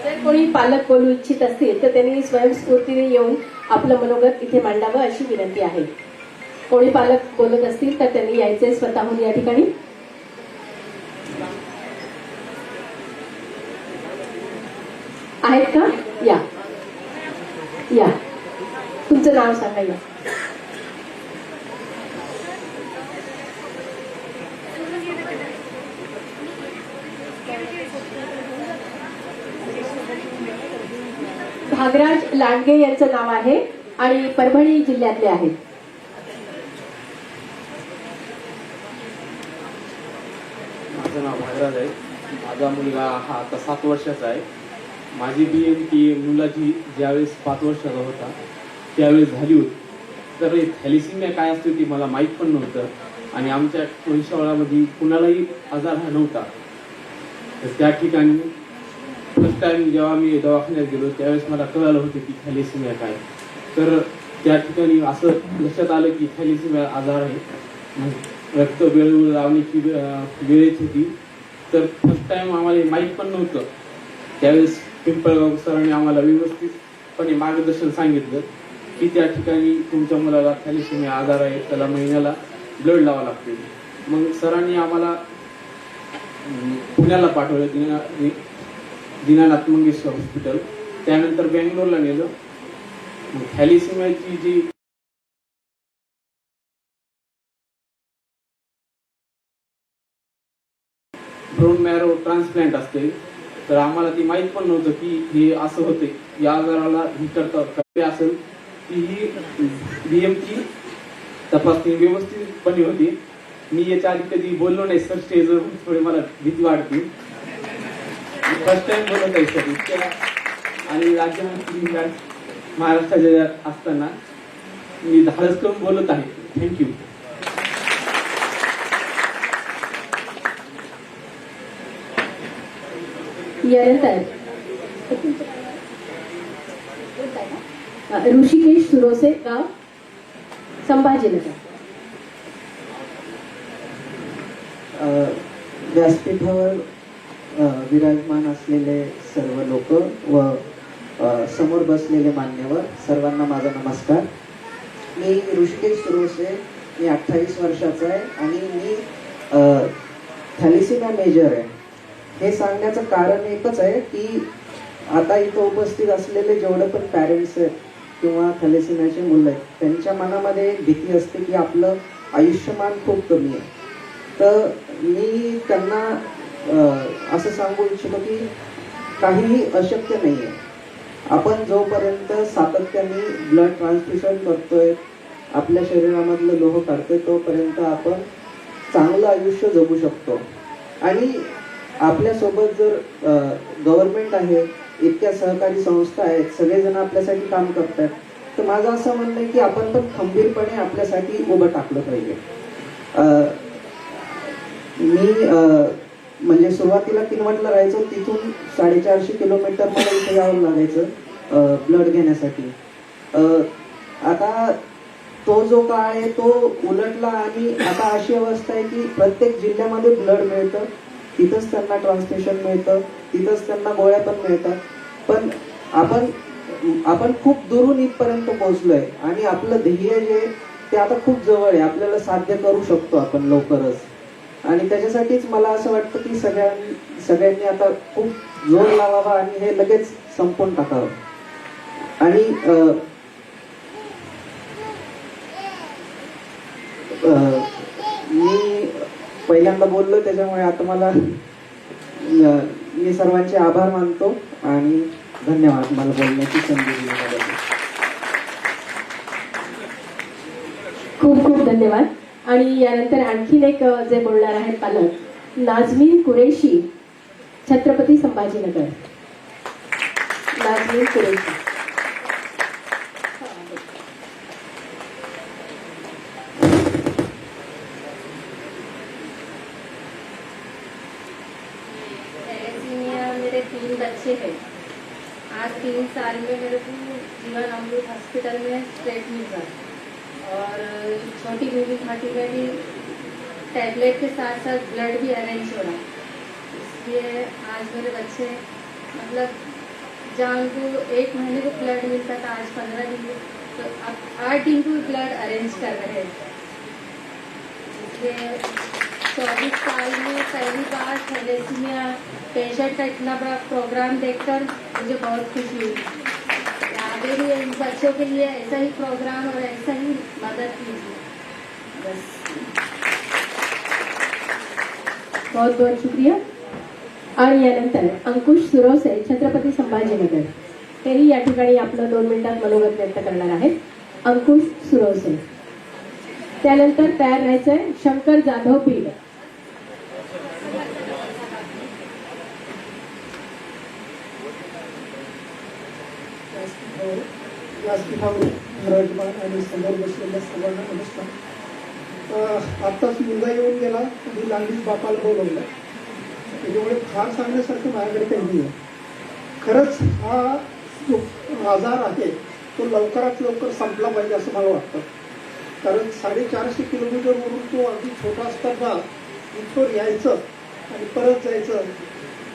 जर कोणी पालक बोलू इच्छित असतील तर त्यांनी स्वयंस्फूर्तीने येऊन आपलं मनोगत इथे मांडावं अशी विनंती आहे. कोणी पालक बोलत असतील तर त्यांनी यायचे स्वतःहून या ठिकाणी. आहेत का? या या, तुमचं नाव सांगा. या भागराज लांडगे यांचं नाव आहे आणि परभणी जिल्ह्यातले आहेत. माझं नाव भागराज आहे. माझा मुलगा हा आता 7 वर्षाचा आहे. माझी BMT मुलाची ज्यावेळेस 5 वर्षाचा होता त्यावेळेस झाली होती. तर थॅलेसेमिया काय असते ती मला माहीत पण नव्हतं आणि आमच्या वंशावळामध्ये कुणालाही आजार हा नव्हता. तर त्या ठिकाणी फर्स्ट टाइम जेव्हा मी दवाखान्यात गेलो त्यावेळेस मला कळालं होतं की थॅलेसेमिया काय. तर त्या ठिकाणी असं लक्षात आलं की थॅलेसेमिया आजार आहे, रक्त वेळोवेळी लावण्याची वेळ येत होती. तर फर्स्ट टाइम आम्हाला माहीत पण नव्हतं. त्यावेळेस पिंपळगाव सरांनी आम्हाला व्यवस्थितपणे मार्गदर्शन सांगितलं की त्या ठिकाणी तुमच्या मुलाला थॅलेसेमिया आजार आहे, त्याला महिन्याला ब्लड लावावं लागते. मग सरांनी आम्हाला पुण्याला पाठवलं, दीनानाथ मंगेशकर हॉस्पिटल, त्यानंतर बँगलोरला नेलं. थॅलेसेमियाची जी ब्रोन मॅरो ट्रान्सप्लांट असते, तर आम्हाला ती माहीत पण नव्हतं की हे असं होते. या आजाराला ही करता असेल की ही BMची तपासणी व्यवस्थितपणे होती. मी याच्या आधी कधी बोललो नाही सर स्टेजवर, थोडी मला भीती वाटते. फर्स्ट टाइम बोलत आहे सर इतक्या, आणि राज्यमंत्री महाराष्ट्राच्या असताना मी धाडस करून बोलत आहे. थँक्यू. यानंतर ऋषिकेश सुरोसे, गाव संभाजीनगर. व्यासपीठावर विराजमान असलेले सर्व लोक व समोर बसलेले मान्यवर सर्वांना माझा नमस्कार. मी ऋषिकेश सुरोसे, मी 28 वर्षाचा आहे आणि मी थॅलेसेमिया मेजर आहे. हे सांगण्याचं कारण एकच आहे की आता इथं उपस्थित असलेले जेवढे पण पॅरेंट्स आहेत किंवा थॅलेसेमियाचे मुलं आहेत, त्यांच्या मनामध्ये एक भीती असते की आपलं आयुष्यमान खूप कमी आहे. तर मी त्यांना असं सांगू इच्छितो की काहीही अशक्य नाही आहे. आपण जोपर्यंत सातत्याने ब्लड ट्रान्सफ्युजन करतोय, आपल्या शरीरामधलं लोह काढतोय, तोपर्यंत आपण चांगलं आयुष्य जगू शकतो. आणि आपल्यासोबत जर गव्हर्नमेंट आहे, इतक्या सहकारी संस्था आहेत, सगळेजण आपल्यासाठी काम करतात, तर माझं असं म्हणणं आहे की आपण पण खंबीरपणे आपल्यासाठी उभं टाकलं पाहिजे. मी म्हणजे सुरुवातीला किनवटला राहायचो, तिथून 450 किलोमीटर मला इथे यावं लागायचं ब्लड घेण्यासाठी. आता तो जो काळ आहे तो उलटला आणि आता अशी अवस्था आहे की प्रत्येक जिल्ह्यामध्ये ब्लड मिळतं, तिथंच त्यांना ट्रान्सफ्युजन मिळतं, तिथंच त्यांना गोळ्या पण मिळतात. पण आपण खूप दुरून इथपर्यंत पोहोचलोय आणि आपलं ध्येय जे ते आता खूप जवळ आहे, आपल्याला साध्य करू शकतो आपण लवकरच. आणि त्याच्यासाठीच मला असं वाटतं की सगळ्यांनी आता खूप जोर लावावा आणि हे लगेच संपवून टाकावं. आणि मी पहिल्यांदा बोललो त्याच्यामुळे आता मला मी सर्वांचे आभार मानतो आणि धन्यवाद मला बोलण्याची संधी दिल्याबद्दल. खूप खूप धन्यवाद. आणि यानंतर आणखीन एक जे बोलणार आहेत पालक, नाजमीन कुरेशी, छत्रपती संभाजीनगर. नाजमीन कुरेशी. मेरे 3 बच्चे हैं. आज 3 साल में मेरे को जीवन अमृत हॉस्पिटल में स्ट्रेट मिला और छोटी बेबी खाती में भी टैबलेट के साथ साथ ब्लड भी अरेंज हो रहा. इसलिए आज मेरे बच्चे मतलब जहाँ उनको 1 महीने को ब्लड मिलता था, आज 15 दिन को, तो अब 8 दिन को ब्लड अरेंज कर रहे हैं. इसलिए 24 साल में पहली बार थैलेसीमिया पेशेंट का इतना बड़ा प्रोग्राम देखकर मुझे बहुत खुशी हुई. आगे भी इन बच्चों के लिए ऐसा ही प्रोग्राम और ऐसा ही मदद कीजिए. बस. बहुत बहुत शुक्रिया. आणि यानंतर अंकुश सुरोसे, छत्रपती संभाजीनगर, तेही या ठिकाणी आपलं 2 मिनिटात मनोगत व्यक्त करणार आहेत. अंकुश सुरोसे. त्यानंतर तयार राहायचंय शंकर जाधव बीड. व्यासपीठावर विराजमान आणि समोर बसलेल्या सर्वांना नमस्कार. आत्ताच मुलगा येऊन गेला आणि लागलीच बापाला बोलवलं, त्याच्यामुळे फार सांगण्यासारखं माझ्याकडे काही नाही आहे. खरंच हा जो आजार आहे तो लवकरात लवकर संपला पाहिजे असं मला वाटतं. कारण 450 किलोमीटरवरून तो अगदी छोटा असताना इथवर यायचं आणि परत जायचं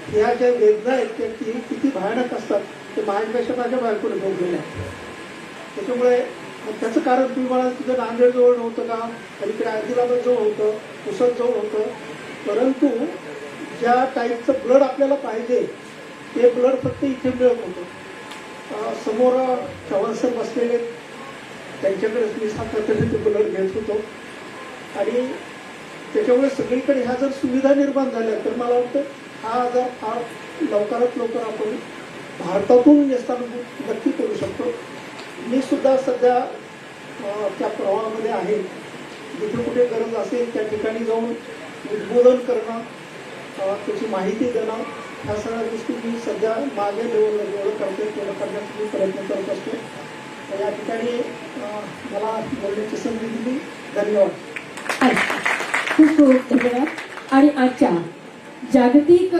ह्या ज्या वेदना आहेत त्या किती भयानक असतात ते माझ्यापेक्षा माझ्या बायकोने भोगलेल्या आहेत. त्याच्यामुळे त्याचं कारण तुम्ही मला तुझं नांदेड जवळ नव्हतं का, अलीकडे आदिलाबाद जवळ होतं, पुसद जवळ होतं, परंतु ज्या टाईपचं ब्लड आपल्याला पाहिजे ते ब्लड फक्त इथे मिळत होतं. समोर चव्हाण सर बसलेले त्यांच्याकडेच मी सातत्याने ते ब्लड घेत होतो आणि त्याच्यामुळे सगळीकडे ह्या जर सुविधा निर्माण झाल्या तर मला वाटतं हा आजार फार लवकरात लवकर आपण भारतातून नेस्तानाबूत नक्की करू शकतो. मी सुद्धा सध्या त्या प्रवाहामध्ये आहे. जिथे कुठे गरज असेल त्या ठिकाणी जाऊन उद्बोधन करणं, त्याची माहिती देणं, ह्या सगळ्या गोष्टी मी सध्या माझ्या लेवलला जेवढं करते तेवढं करण्याचा मी प्रयत्न करत असतो. या ठिकाणी मला बोलण्याची संधी दिली. धन्यवाद. खूप खूप धन्यवाद. आणि आजच्या जागतिक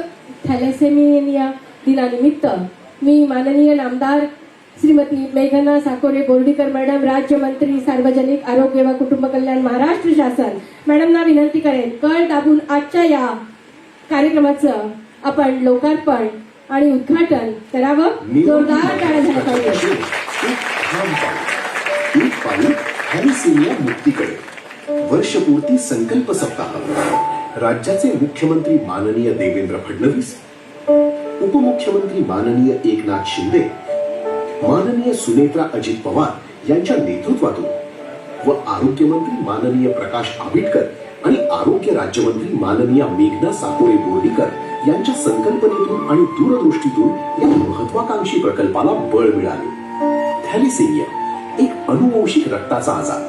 थॅलेसेमिया दिनानिमित्त मी माननीय नामदार श्रीमती मेघना साकोरे बोर्डीकर मॅडम, राज्यमंत्री सार्वजनिक आरोग्य व कुटुंब कल्याण महाराष्ट्र शासन मॅडमना विनंती करेन कळ दाबून आजच्या या कार्यक्रमाचं आपण लोकार्पण आणि उद्घाटन करावं. जोरदार टाळ्या झाल्या पाहिजे. थॅलेसेमिया मुक्तीकडे वर्षपूर्ती संकल्प सप्ताह. राज्याचे मुख्यमंत्री माननीय देवेंद्र फडणवीस, उपमुख्यमंत्री माननीय एकनाथ शिंदे, माननीय सुनेत्रा अजित पवार यांच्या नेतृत्वातून व आरोग्यमंत्री माननीय प्रकाश आंबेडकर आणि आरोग्य राज्यमंत्री माननीय मेघना साकोरे बोर्डीकर यांच्या संकल्पनेतून आणि दूरदृष्टीतून या महत्वाकांक्षी प्रकल्पाला बळ मिळाले. थॅलेसेमिया एक अनुवंशिक रक्ताचा आजार.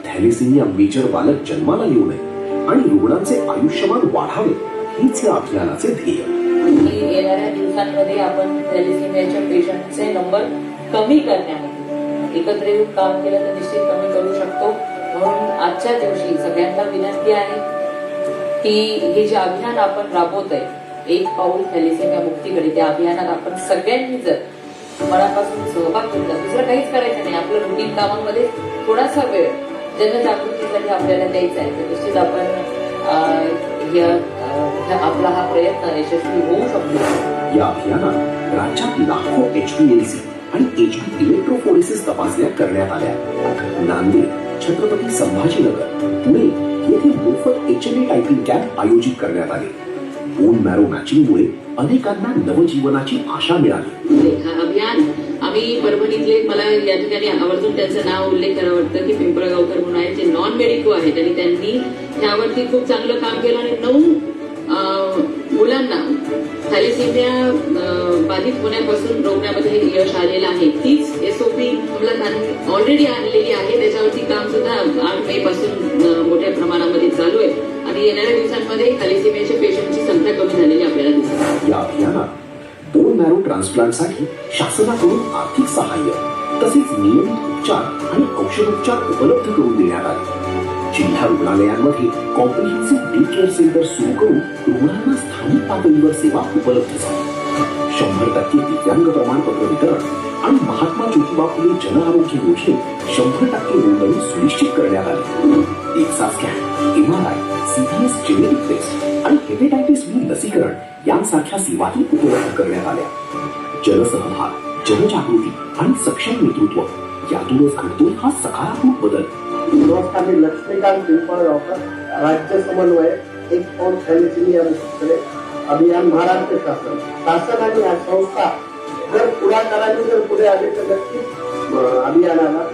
थॅलेसेमिया मेजर बालक जन्माला येऊ नये आणि रुग्णांचे आयुष्यमान वाढावे हेच या अभियानाचे ध्येय. येणाऱ्या दिवसांमध्ये आपण थॅलेसेमियाच्या पेशंटचे नंबर कमी करण्यामध्ये एकत्र येऊन काम केलं तर निश्चित कमी करू शकतो. म्हणून आजच्या दिवशी सगळ्यांना विनंती आहे की हे जे अभियान आपण राबवतोय, एक पाऊल थॅलेसेमिया मुक्तीकडे, त्या अभियानात आपण सगळ्यांनी जर मनापासून सहभाग घेतला, दुसरं काहीच करायचं नाही, आपलं रुटीन कामांमध्ये थोडासा वेळ जनजागृतीसाठी आपल्याला द्यायचा आहे, तर निश्चित आपण आपला हा प्रयत्न यशस्वी होऊ शकतो. या अभियानात राज्यात लाखो HPLC आणि HP इलेक्ट्रोफोरेसिस तपासण्या करण्यात आल्या. नांदेड, छत्रपती संभाजीनगर, पुणे येथे मोफत HLA टायपिंग कॅम्प आयोजित करण्यात आले. बोन मॅरो मॅचिंगमुळे अनेकांना नवजीवनाची आशा मिळाली. हा अभियान आम्ही परभणीतले, मला या ठिकाणी आवर्जून त्यांचं नाव उल्लेख करावं वाटतं की पिंपळगावकर म्हणून आहेत, जे नॉन मेडिको आहेत आणि त्यांनी यावरती खूप चांगलं काम केलं आणि 9 मुलांना थॅलेसेमिया बाधित होण्यापासून रोखण्यामध्ये यश आलेलं आहे. तीच SOP ऑलरेडी आणलेली आहे. त्याच्यावरती काम सुद्धा 8 मे पासून मोठ्या प्रमाणामध्ये चालू आहे आणि येणाऱ्या दिवसांमध्ये थॅलेसेमियाच्या पेशंटची संख्या कमी झालेली आपल्याला दिसते. या अभियानात बोन मॅरो ट्रान्सप्लांटसाठी शासनाकडून आर्थिक सहाय्य तसेच नियमित उपचार आणि औषधोपचार उपलब्ध करून देण्यात आले. जिल्हा रुग्णालयांमध्ये कॉम्प्रिहेन्सिव्ह डे केअर सेंटर सुरू करून रुग्णांना स्थानिक पातळीवर सेवा उपलब्ध झाली. 100% दिव्यांग प्रमाणपत्र वितरण आणि महात्मा ज्योतिबा फुले जन आरोग्य योजनेत 100% नोंदणी सुनिश्चित करण्यात आली. एक्सा scan, MRI, CVS genetic test आणि हेपेटायटिस B लसीकरण यांसारख्या सेवाही उपलब्ध करण्यात आल्या. जनसहभाग, जनजागृती आणि सक्षम नेतृत्व यातूनच घडतोय हा सकारात्मक बदल. नमस्कार, मी लक्ष्मीकांत पिंपळगावकर, राज्य समन्वय एक पाऊल थॅलेसेमिया मुक्तीकडे अभियान महाराष्ट्र शासन आणि या संस्था जर पुढाकाराने जर पुढे आले तर नक्कीच अभियानाला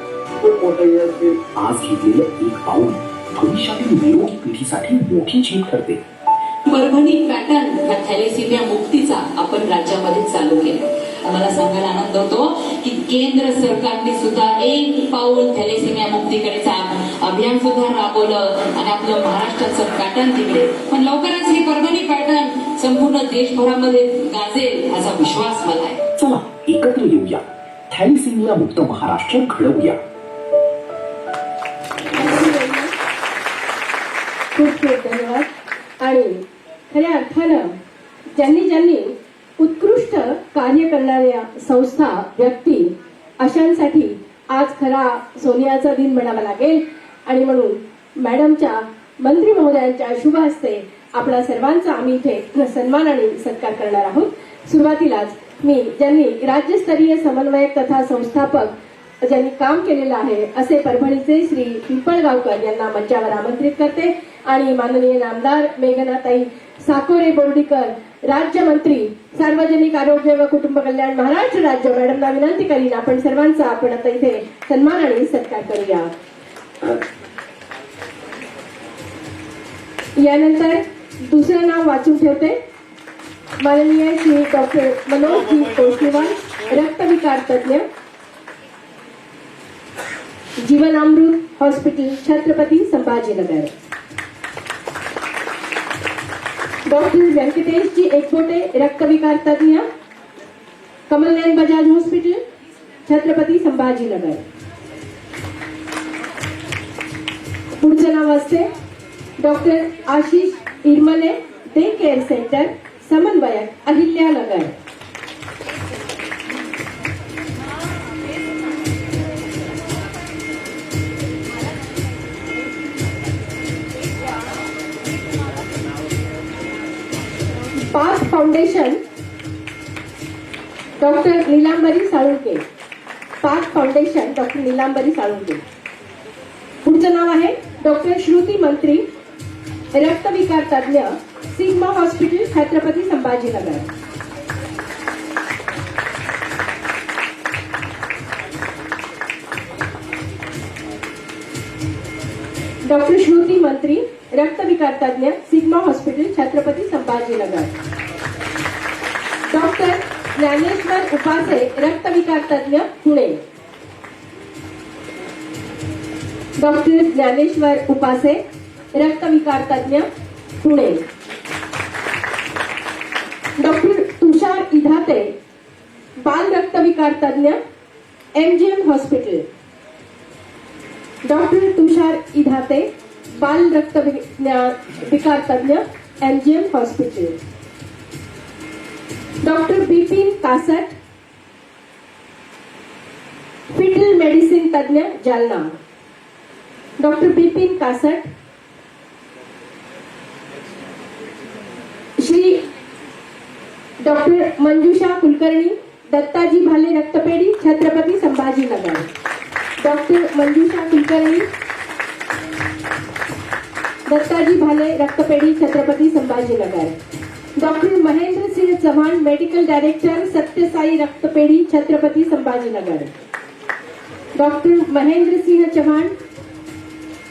खूप मोठं यश येईल. आज घेतलेलं एक पाऊल भविष्यातील निरोगी पिढीसाठी मोठी झेप ठरते. परभणी पॅटर्न ह्या थॅलेसेमिया मुक्तीचा आपण राज्यामध्ये चालू केला. आम्हाला सांगायला आनंद होतो की केंद्र सरकारने सुद्धा एक पाऊल थॅलेसेमिया मुक्तीकडेचा अभियान सुद्धा राबवलं आणि आपलं महाराष्ट्राचं पॅटर्न तिकडे. पण लवकरच हे परभणी पॅटर्न संपूर्ण देशभरामध्ये गाजेल असा विश्वास मला आहे. चला एकत्र येऊया, थॅलेसेमिया मुक्त महाराष्ट्र घडवूया. खूप खूप धन्यवाद. आणि खऱ्या अर्थानं ज्यांनी उत्कृष्ट कार्य करणाऱ्या संस्था, व्यक्ती अशांसाठी आज खरा सोनियाचा दिन म्हणावा लागेल. आणि म्हणून मॅडमच्या, मंत्री महोदयांच्या शुभ हस्ते आपल्या सर्वांचा आम्ही इथे सन्मान आणि सत्कार करणार आहोत. सुरुवातीलाच मी ज्यांनी राज्यस्तरीय समन्वयक तथा संस्थापक ज्यांनी काम केलेलं आहे असे परभणीचे श्री पिंपळगावकर यांना मंचावर आमंत्रित करते आणि माननीय नामदार मेघनाताई साकोरे बोर्डीकर, राज्यमंत्री सार्वजनिक आरोग्य व कुटुंब कल्याण महाराष्ट्र राज्य, मॅडमना विनंती करीन आपण सर्वांचा आपण आता इथे सन्मान आणि सत्कार करूया. यानंतर दुसरं नाव वाचून ठेवते. माननीय श्री डॉक्टर मनोज तोष्णीवाल, रक्तविकार तज्ञ, जीवनामृत हॉस्पिटल, छत्रपती संभाजीनगर. डॉक्टर व्यंकटेशजी एकबोटे, रक्तविकार तज्ञ, कमलनयन बजाज हॉस्पिटल, छत्रपती संभाजीनगर. पुढचं नाव असते doctor Ashish Irmale, day care centre, समन्वयक, Ahilyanagar. Path foundation, doctor Nilambari Salunke, path foundation, doctor Nilambari Salunke. पुढचं नाव आहे डॉक्टर श्रुती मंत्री, रक्तविकार तज्ञ, Sigma hospital, Chhatrapati Sambhajinagar. Doctor Shruti Mantri, रक्तविकार तज्ञ, Sigma hospital, Chhatrapati Sambhajinagar. Doctor Dnyaneshwar Upase, रक्तविकार तज्ञ, पुणे. डॉक्टर ज्ञानेश्वर उपासे, रक्तविकार तज्ञ, पुणे. डॉक्टर तुषार इधाते, बाल रक्तविकार तज्ञ, MGM hospital. Doctor Tushar Idhate, बाल रक्तविकार तज्ञ, MGM hospital. Doctor Bipin Kasat, fetal medicine तज्ञ, जालना. डॉक्टर बिपिन कासट. श्री डॉक्टर मंजुषा कुलकर्णी, दत्ताजी भाले रक्तपेढी, छत्रपती संभाजीनगर. डॉक्टर मंजुषा कुलकर्णी, दत्ताजी भाले रक्तपेढी, Chhatrapati Sambhajinagar. Doctor Mahendra Singh Chavan, medical director, Satyasai रक्तपेढी, Chhatrapati Sambhajinagar. Doctor Mahendra Singh Chavan,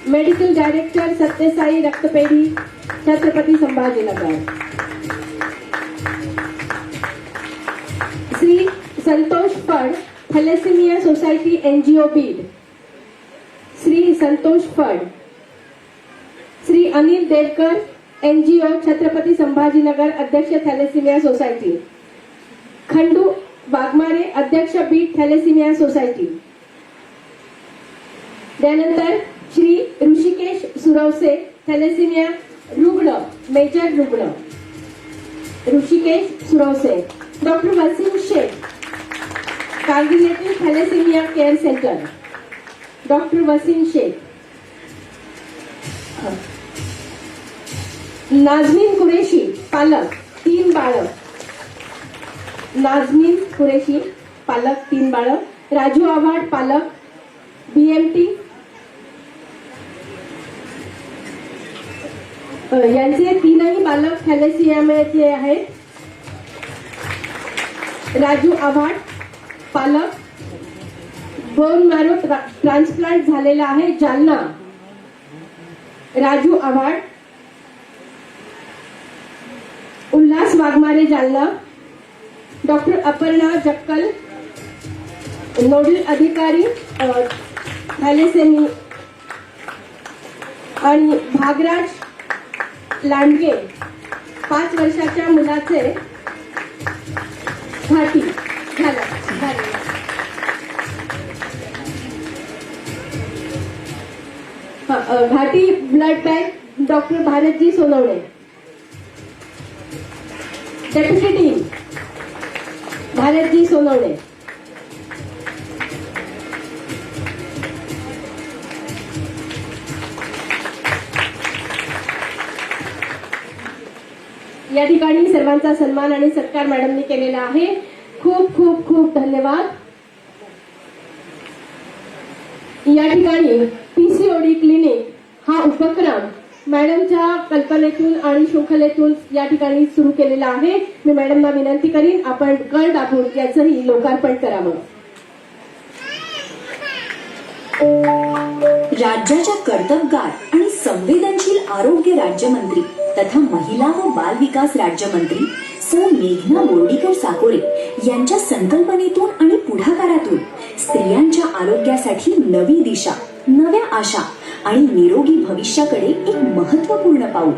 medical director, Satyasai रक्तपेढी, Chhatrapati Sambhajinagar. Shri Santosh Phad, thalassemia society, NGO Beed. Shri Santosh Phad. Shri Anil Devkar, NGO, Chhatrapati Sambhajinagar, अध्यक्ष, थॅलेसेमिया सोसायटी. खंडू वाघमारे, अध्यक्ष, बीड, थॅलेसेमिया सोसायटी. त्यानंतर श्री ऋषिकेश सुरवसे, थॅलेसेमिया रुग्ण, मेजर रुग्ण, Rishikesh Suravase. Doctor Wasim Shaikh, coordinative thalassemia care centre, doctor Wasim Shaikh. Najmeen Qureshi, पालक, 3 बाळं. नाजमीन कुरेशी, पालक, 3 बाळं. राजू आव्हाड, पालक, बीएमटी. यांचे 3ही बालक थॅलेसिमियाचे आहेत. राजू आव्हाड, पालक, बोन मॅरो ट्रान्सप्लांट झालेला आहे, जालना. राजू आव्हाड. उल्हास वाघमारे, जालना. डॉक्टर अपर्णा जक्कल, नोडल अधिकारी, थॅलेसेमी. आणि भागराज लांडगे, 5 वर्षाच्या मुलाचे घाटी झालं. Ghati blood bank, doctor Bharatji Sonawane. Deputy dean Bharatji Sonawane. या ठिकाणी सर्वांचा सन्मान आणि सत्कार मॅडमनी केलेला आहे. खूप खूप खूप धन्यवाद. या ठिकाणी पीसीओडी क्लिनिक हा उपक्रम मॅडमच्या कल्पनेतून आणि शृंखलेतून या ठिकाणी सुरू केलेला आहे. मी मॅडमना विनंती करीन आपण कळ दाबून याचंही लोकार्पण करावं. राज्याच्या कर्तबगार आणि संवेदनशील आरोग्य राज्यमंत्री तथा महिला व बाल विकास राज्यमंत्री सौ मेघना बोर्डीकर साकोरे यांच्या संकल्पनेतून आणि पुढाकारातून स्त्रियांच्या आरोग्यासाठी नवी दिशा, नव्या आशा आणि निरोगी भविष्याकडे एक महत्त्वपूर्ण पाऊल.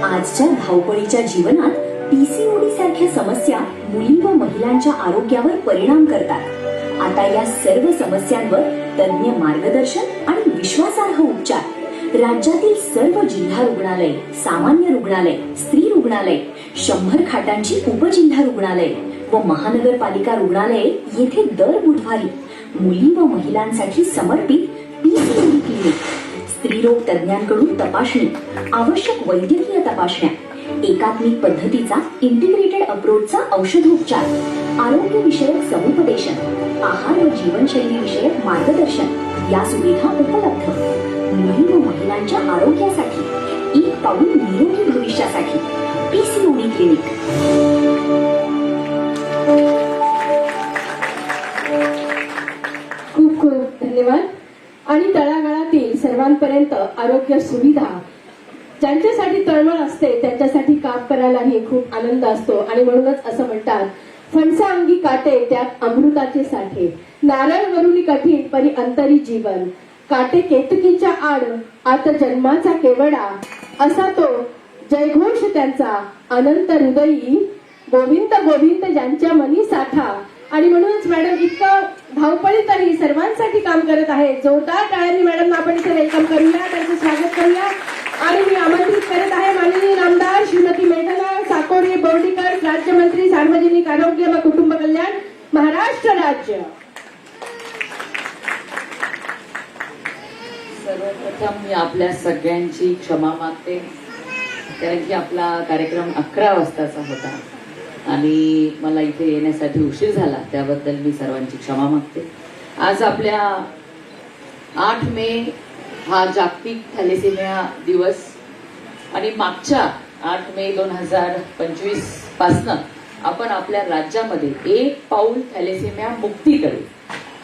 आजच्या धावपळीच्या जीवनात पीसीओडी सारख्या समस्या मुली व महिलांच्या आरोग्यावर परिणाम करतात. आता या सर्व समस्यांवर तज्ञ मार्गदर्शन आणि विश्वासार्ह उपचार राज्यातील सर्व जिल्हा रुग्णालय, सामान्य रुग्णालय, स्त्री रुग्णालय, 100 खाटांची उपजिल्हा रुग्णालय व महानगरपालिका रुग्णालये येथे दर बुधवारी मुली व महिलांसाठी समर्पित पीसीओडी क्लिनिक, स्त्रीरोग तज्ञांकडून तपासणी, आवश्यक वैद्यकीय तपासण्या, एकात्मिक पद्धतीचा इंटिग्रेटेड अप्रोचचा औषधोपचार, आरोग्य विषयक समुपदेशन, आहार व जीवनशैली विषयक मार्गदर्शन या सुविधा उपलब्ध. मुली व महिलांच्या आरोग्यासाठी एक पाऊल निरोगी भविष्यासाठी पीसीओडी क्लिनिक. खूप खूप धन्यवाद. आणि तळागाळातील सर्वांपर्यंत आरोग्य सुविधा ज्यांच्यासाठी तळमळ असते त्यांच्यासाठी काम करायलाही खूप आनंद असतो. आणि म्हणूनच असं म्हणतात, फणसा अंगी काटे त्यात अमृताचे साठे, नारळ वरुली कठीण परी अंतरी जीवन, काटे केतकीच्या आड आत जन्माचा केवडा, असा तो जयघोष त्यांचा अनंत हृदयी, गोविंद गोविंद ज्यांच्या मनी साठा. आणि म्हणूनच मॅडम इतकं धावपळीतही सर्वांसाठी काम करत आहे. जोरदार टाळ्यांनी मॅडमना आपण इथे वेलकम करूया, त्यांचं स्वागत करूया. आणि मी आमंत्रित करत आहे माननीय आमदार श्रीमती मेघना साकोरे बोर्डीकर, राज्यमंत्री सार्वजनिक आरोग्य व कुटुंब कल्याण, महाराष्ट्र राज्य. सर्वप्रथम मी आपल्या सगळ्यांची क्षमा मागते, कारण की आपला कार्यक्रम 11 वाजताचा होता आणि मला इथे येण्यासाठी उशीर झाला, त्याबद्दल मी सर्वांची क्षमा मागते. आज आपल्या 8 मे हा जागतिक थॅलेसेमिया दिवस आणि मागच्या 8 मे 2025 पासनं आपण आपल्या राज्यामध्ये एक पाऊल थॅलेसेमिया मुक्तीकडे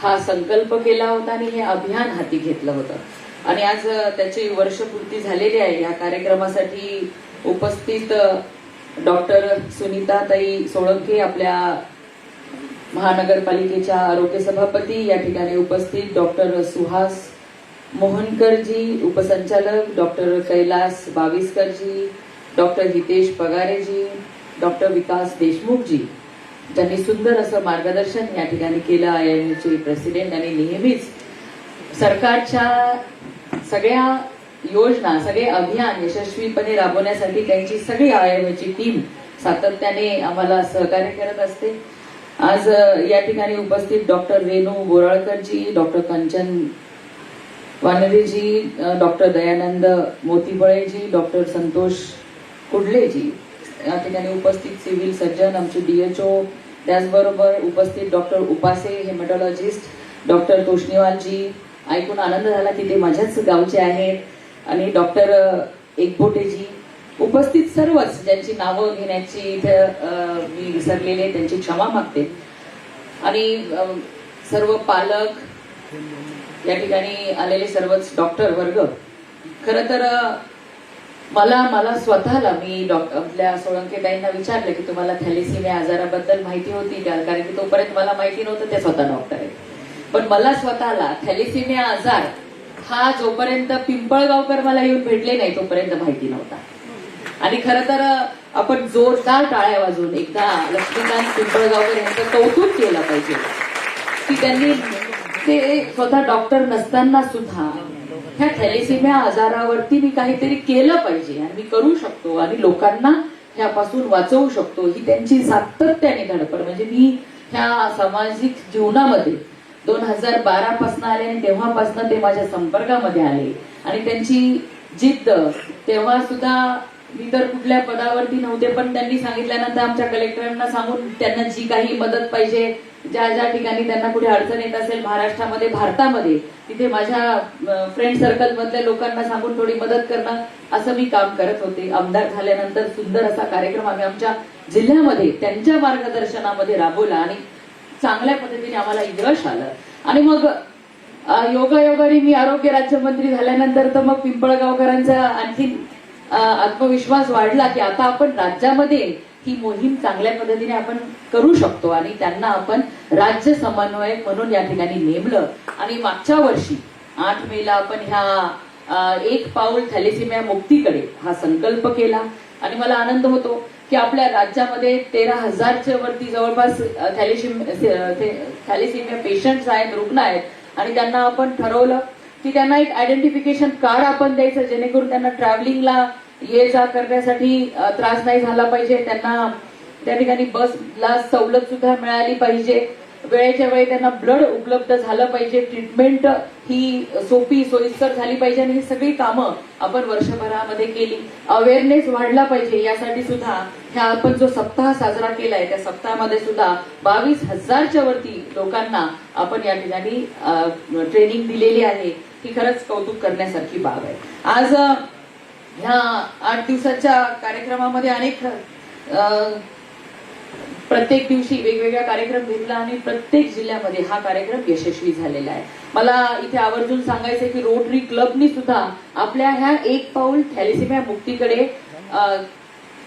हा संकल्प केला होता आणि हे अभियान हाती घेतलं होतं आणि आज त्याची वर्षपूर्ती झालेली आहे. या कार्यक्रमासाठी उपस्थित डॉक्टर सुनीताताई सोळंके, आपल्या महानगरपालिकेच्या आरोग्य सभापती, या ठिकाणी उपस्थित डॉक्टर सुहास मोहनकरजी, उपसंचालक doctor Kailas Baviskarji, doctor Hitesh Pagareji, doctor Vikas Deshmukhji, ज्यांनी सुंदर असं मार्गदर्शन या ठिकाणी केलं. IIMचे प्रेसिडेंट आणि नेहमीच सरकारच्या सगळ्या योजना, सगळे अभियान यशस्वीपणे राबवण्यासाठी त्यांची सगळी IIMची टीम सातत्याने आम्हाला सहकार्य करत असते. आज या ठिकाणी उपस्थित डॉक्टर रेणू बोराळकरजी, डॉक्टर कंचन वानरेजी, डॉक्टर दयानंद मोतीबळेजी, डॉक्टर संतोष कुडलेजी, या ठिकाणी उपस्थित सिव्हिल सर्जन, आमचे DHO, त्याचबरोबर उपस्थित डॉक्टर उपासे हेमॅटॉलॉजिस्ट, डॉक्टर तोष्णीवालजी, ऐकून आनंद झाला की ते माझ्याच गावचे आहेत, आणि डॉक्टर एकबोटेजी, उपस्थित सर्वच ज्यांची नावं घेण्याची इथं मी विसरलेले त्यांची क्षमा मागते. आणि सर्व पालक, या ठिकाणी आलेले सर्वच डॉक्टर वर्ग, खरं तर मला स्वतःला मी आपल्या सोळंके ताईंना विचारलं की तुम्हाला थॅलेसेमिया आजाराबद्दल माहिती होती का, कारण की तोपर्यंत मला माहिती नव्हतं, ते स्वतः डॉक्टर आहेत. पण मला स्वतःला थॅलेसेमिया आजार हा जोपर्यंत पिंपळगावकर मला येऊन भेटले नाही तोपर्यंत माहिती नव्हता. आणि खरं तर आपण जोरदार टाळ्या वाजवून एकदा लक्ष्मीकांत पिंपळगावकर यांचं कौतुक केलं पाहिजे की त्यांनी ते स्वतः डॉक्टर नसताना सुद्धा ह्या थॅलेसेमिया आजारावरती मी काहीतरी केलं पाहिजे आणि मी करू शकतो आणि लोकांना ह्यापासून वाचवू शकतो, ही त्यांची सातत्याने धडपड. म्हणजे मी ह्या सामाजिक जीवनामध्ये 2012 पासून आले आणि तेव्हापासून ते माझ्या संपर्कामध्ये आले आणि त्यांची जिद्द तेव्हा सुद्धा मी तर कुठल्या पदावरती नव्हते, पण त्यांनी सांगितल्यानंतर आमच्या कलेक्टरांना सांगून त्यांना जी काही मदत पाहिजे, ज्या ज्या ठिकाणी त्यांना कुठे अडचण येत असेल महाराष्ट्रामध्ये, भारतामध्ये, तिथे माझ्या फ्रेंड सर्कल मधल्या लोकांना सांगून थोडी मदत करणं, असं मी काम करत होते. आमदार झाल्यानंतर सुंदर असा कार्यक्रम आम्ही आमच्या जिल्ह्यामध्ये त्यांच्या मार्गदर्शनामध्ये राबवला आणि चांगल्या पद्धतीने आम्हाला यश आलं. आणि मग योगायोगाने मी आरोग्य राज्यमंत्री झाल्यानंतर तर मग पिंपळगावकरांचा आणखी आत्मविश्वास वाढला की आता आपण राज्यामध्ये ही मोहीम चांगल्या पद्धतीने आपण करू शकतो आणि त्यांना आपण राज्य समन्वयक म्हणून या ठिकाणी नेमलं. आणि मागच्या वर्षी 8 मेला आपण ह्या एक पाऊल थॅलेसिमिया मुक्तीकडे हा संकल्प केला आणि मला आनंद होतो की आपल्या राज्यामध्ये 13,000च्या वरती जवळपास थॅलेसिमिया पेशंट्स आहेत, रुग्ण आहेत आणि त्यांना आपण ठरवलं की त्यांना एक आयडेंटिफिकेशन कार्ड आपण द्यायचं जेणेकरून त्यांना ट्रॅव्हलिंगला ये जा करण्यासाठी त्रास नाही झाला पाहिजे, त्यांना त्या ठिकाणी बसला सवलत सुद्धा मिळाली पाहिजे, वेळेच्या वेळी त्यांना ब्लड उपलब्ध झालं पाहिजे, ट्रीटमेंट ही सोपी सोयीस्कर झाली पाहिजे आणि ही सगळी कामं आपण वर्षभरामध्ये केली. अवेअरनेस वाढला पाहिजे यासाठी सुद्धा ह्या आपण जो सप्ताह साजरा केलाय त्या सप्ताहामध्ये सुद्धा 22,000च्या वरती लोकांना आपण या ठिकाणी ट्रेनिंग दिलेली आहे. ही खरंच कौतुक करण्यासारखी बाब आहे. आज ह्या 8 दिवसाच्या कार्यक्रमामध्ये अनेक प्रत्येक दिवशी वेगवेगळा कार्यक्रम घेतला आणि प्रत्येक जिल्ह्यामध्ये हा कार्यक्रम यशस्वी झालेला आहे. मला इथे आवर्जून सांगायचंय की रोटरी क्लबनी सुद्धा आपल्या ह्या एक पाऊल थॅलेसिमिया मुक्तीकडे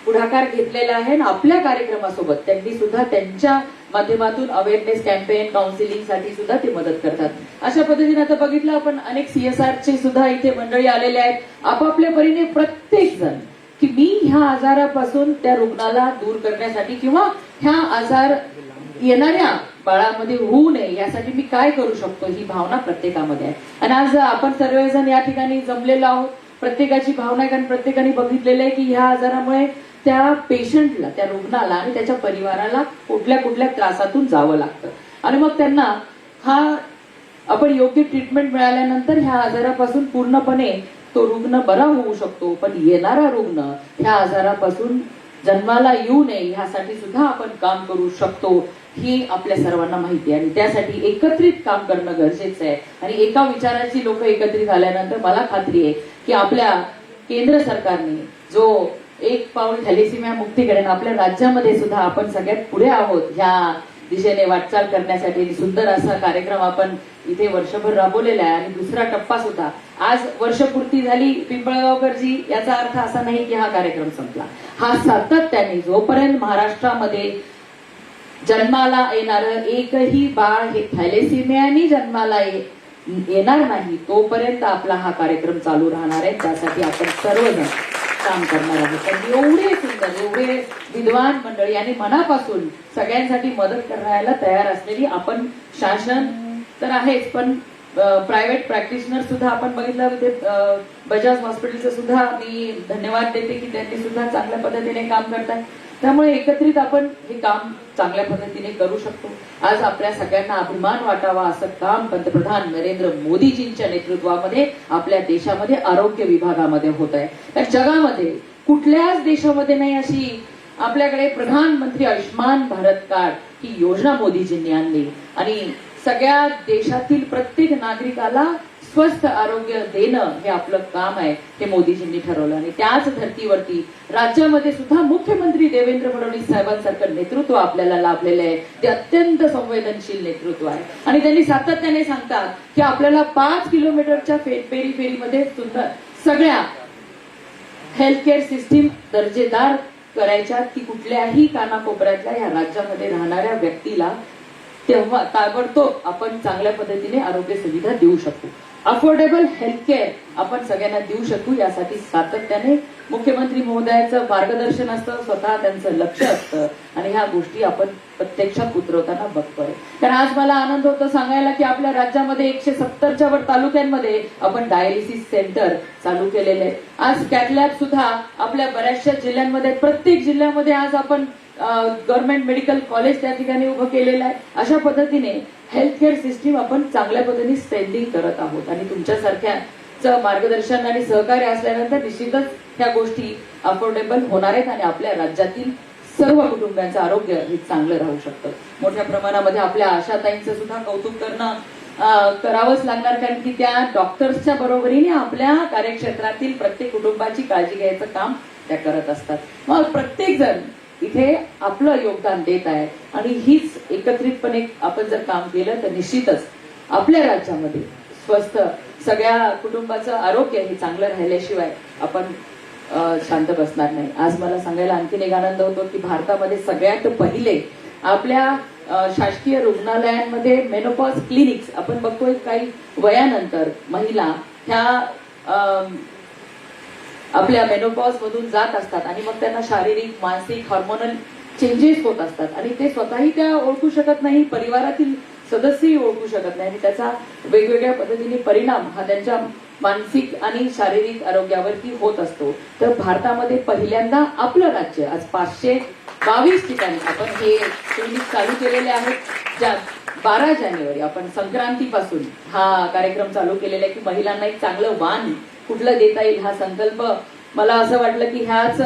पुढाकार घेतलेला आहे आणि आपल्या कार्यक्रमासोबत त्यांनी सुद्धा त्यांच्या माध्यमातून अवेअरनेस कॅम्पेन काउन्सिलिंग साठी सुद्धा ते मदत करतात. अशा पद्धतीने आता बघितलं आपण अनेक CSRचे सुद्धा इथे मंडळी आलेले आहेत. आपापल्या परीने प्रत्येक जण की मी ह्या आजारापासून त्या रुग्णाला दूर करण्यासाठी किंवा ह्या आजार येणाऱ्या बाळामध्ये होऊ नये यासाठी मी काय करू शकतो ही भावना प्रत्येकामध्ये आहे. आणि आज आपण सर्वजण या ठिकाणी जमलेलो आहोत. प्रत्येकाची भावना आहे कारण प्रत्येकाने बघितलेलं आहे की ह्या आजारामुळे त्या पेशंटला, त्या रुग्णाला आणि त्याच्या परिवाराला कुठल्या कुठल्या त्रासातून जावं लागतं आणि मग त्यांना हा आपण योग्य ट्रीटमेंट मिळाल्यानंतर ह्या आजारापासून पूर्णपणे तो रुग्ण बरा होऊ शकतो. पण येणारा रुग्ण ह्या आजारापासून जन्माला येऊ नये ह्यासाठी सुद्धा आपण काम करू शकतो ही आपल्या सर्वांना माहिती आहे आणि त्यासाठी एकत्रित काम करणं गरजेचं आहे. आणि एका विचाराची लोक एकत्रित आल्यानंतर मला खात्री आहे की आपल्या केंद्र सरकारने जो एक पाऊल थॅलेसिमिया मुक्तीकडे आपल्या राज्यामध्ये सुद्धा आपण सगळ्यात पुढे आहोत ह्या दिशेने वाटचाल करण्यासाठी सुंदर असा कार्यक्रम आपण इथे वर्षभर राबवलेला आहे. आणि दुसरा टप्पा सुद्धा आज वर्षपूर्ती झाली पिंपळगावकरजी, याचा अर्थ असा नाही की हा कार्यक्रम संपला. हा सातत्याने जोपर्यंत महाराष्ट्रामध्ये जन्माला येणार एकही बाळ हे थॅलेसिमियानी जन्माला येणार नाही तोपर्यंत आपला हा कार्यक्रम चालू राहणार आहे. त्यासाठी आपण सर्वजण काम करणार आहोत. तर एवढे सुंदर, एवढे विद्वान मंडळी आणि मनापासून सगळ्यांसाठी मदत करायला तयार असलेली आपण शासन तर आहेच पण प्रायव्हेट प्रॅक्टिशनर सुद्धा आपण बघितलं ते बजाज हॉस्पिटलचं सुद्धा मी धन्यवाद देते की त्यांनी सुद्धा चांगल्या पद्धतीने काम करतात. त्यामुळे एकत्रित आपण हे काम चांगल्या पद्धतीने करू शकतो. आज आपल्या सगळ्यांना अभिमान वाटावा असं काम पंतप्रधान नरेंद्र मोदीजींच्या नेतृत्वामध्ये आपल्या देशामध्ये आरोग्य विभागामध्ये होत आहे. तर जगामध्ये कुठल्याच देशामध्ये नाही अशी आपल्याकडे प्रधानमंत्री आयुष्मान भारत कार्ड ही योजना मोदीजींनी आणली आणि सगळ्या देशातील प्रत्येक नागरिकाला स्वस्थ आरोग्य देणं हे आपलं काम आहे हे मोदीजींनी ठरवलं. आणि त्याच धर्तीवरती राज्यामध्ये सुद्धा मुख्यमंत्री देवेंद्र फडणवीस साहेबांसारखं नेतृत्व आपल्याला लाभलेलं आहे. ते अत्यंत संवेदनशील नेतृत्व आहे आणि त्यांनी सातत्याने सांगतात की आपल्याला 5 किलोमीटरच्या पेरीफेरीमध्ये सुद्धा सगळ्या हेल्थ केअर सिस्टीम दर्जेदार करायच्या की कुठल्याही कानाकोपऱ्यातल्या या राज्यामध्ये राहणाऱ्या व्यक्तीला तेव्हा ताबडतोब आपण चांगल्या पद्धतीने आरोग्य सुविधा देऊ शकू. अफोर्डेबल हेल्थ केअर आपण सगळ्यांना देऊ शकू यासाठी सातत्याने मुख्यमंत्री महोदयाचं मार्गदर्शन असतं, स्वतः त्यांचं लक्ष असतं आणि ह्या गोष्टी आपण प्रत्यक्षात उतरवताना बघतोय. कारण आज मला आनंद होतो सांगायला की आपल्या राज्यामध्ये 170च्या वर तालुक्यांमध्ये आपण डायलिसिस सेंटर चालू केलेले आहेत. आज कॅटलॅब सुद्धा आपल्या बऱ्याचशा जिल्ह्यांमध्ये, प्रत्येक जिल्ह्यामध्ये आज आपण गव्हर्नमेंट मेडिकल कॉलेज त्या ठिकाणी उभं केलेलं आहे. अशा पद्धतीने हेल्थ केअर सिस्टीम आपण चांगल्या पद्धतीने स्ट्रेंथिंग करत आहोत आणि तुमच्यासारख्या चं मार्गदर्शन आणि सहकार्य असल्यानंतर निश्चितच ह्या गोष्टी अफोर्डेबल होणार आहेत आणि आपल्या राज्यातील सर्व कुटुंबांचं आरोग्य हे चांगलं राहू शकतं. मोठ्या प्रमाणामध्ये आपल्या आशाताईंचं सुद्धा कौतुक करणं करावंच लागणार, कारण की त्या डॉक्टर्सच्या बरोबरीने आपल्या कार्यक्षेत्रातील प्रत्येक कुटुंबाची काळजी घ्यायचं काम त्या करत असतात. मग प्रत्येक जण इथे आपलं योगदान देत आहे आणि हीच एकत्रितपणे आपण जर काम केलं तर निश्चितच आपल्या राज्यामध्ये स्वस्थ सगळ्या कुटुंबाचं आरोग्य हे चांगलं राहिल्याशिवाय आपण शांत बसणार नाही. आज मला सांगायला आणखीन एक आनंद होतो की भारतामध्ये सगळ्यात पहिले आपल्या शासकीय रुग्णालयांमध्ये मेनोपॉज क्लिनिक्स आपण बघतोय. काही वयानंतर महिला ह्या आपल्या मेनोपॉज मधून जात असतात आणि मग त्यांना शारीरिक मानसिक हार्मोनल चेंजेस होत असतात आणि ते स्वतःही त्या ओळखू शकत नाही, परिवारातील सदस्यही ओळखू शकत नाही आणि त्याचा वेगवेगळ्या पद्धतीने परिणाम हा त्यांच्या मानसिक आणि शारीरिक आरोग्यावरती होत असतो. तर भारतामध्ये पहिल्यांदा आपलं राज्य आज 522 ठिकाणी आपण हे क्लिनिक चालू केलेले आहेत. ज्या 12 जानेवारी आपण संक्रांतीपासून हा कार्यक्रम चालू केलेला आहे की महिलांना एक चांगलं वाण कुठलं देता येईल हा संकल्प मला असं वाटलं की ह्याच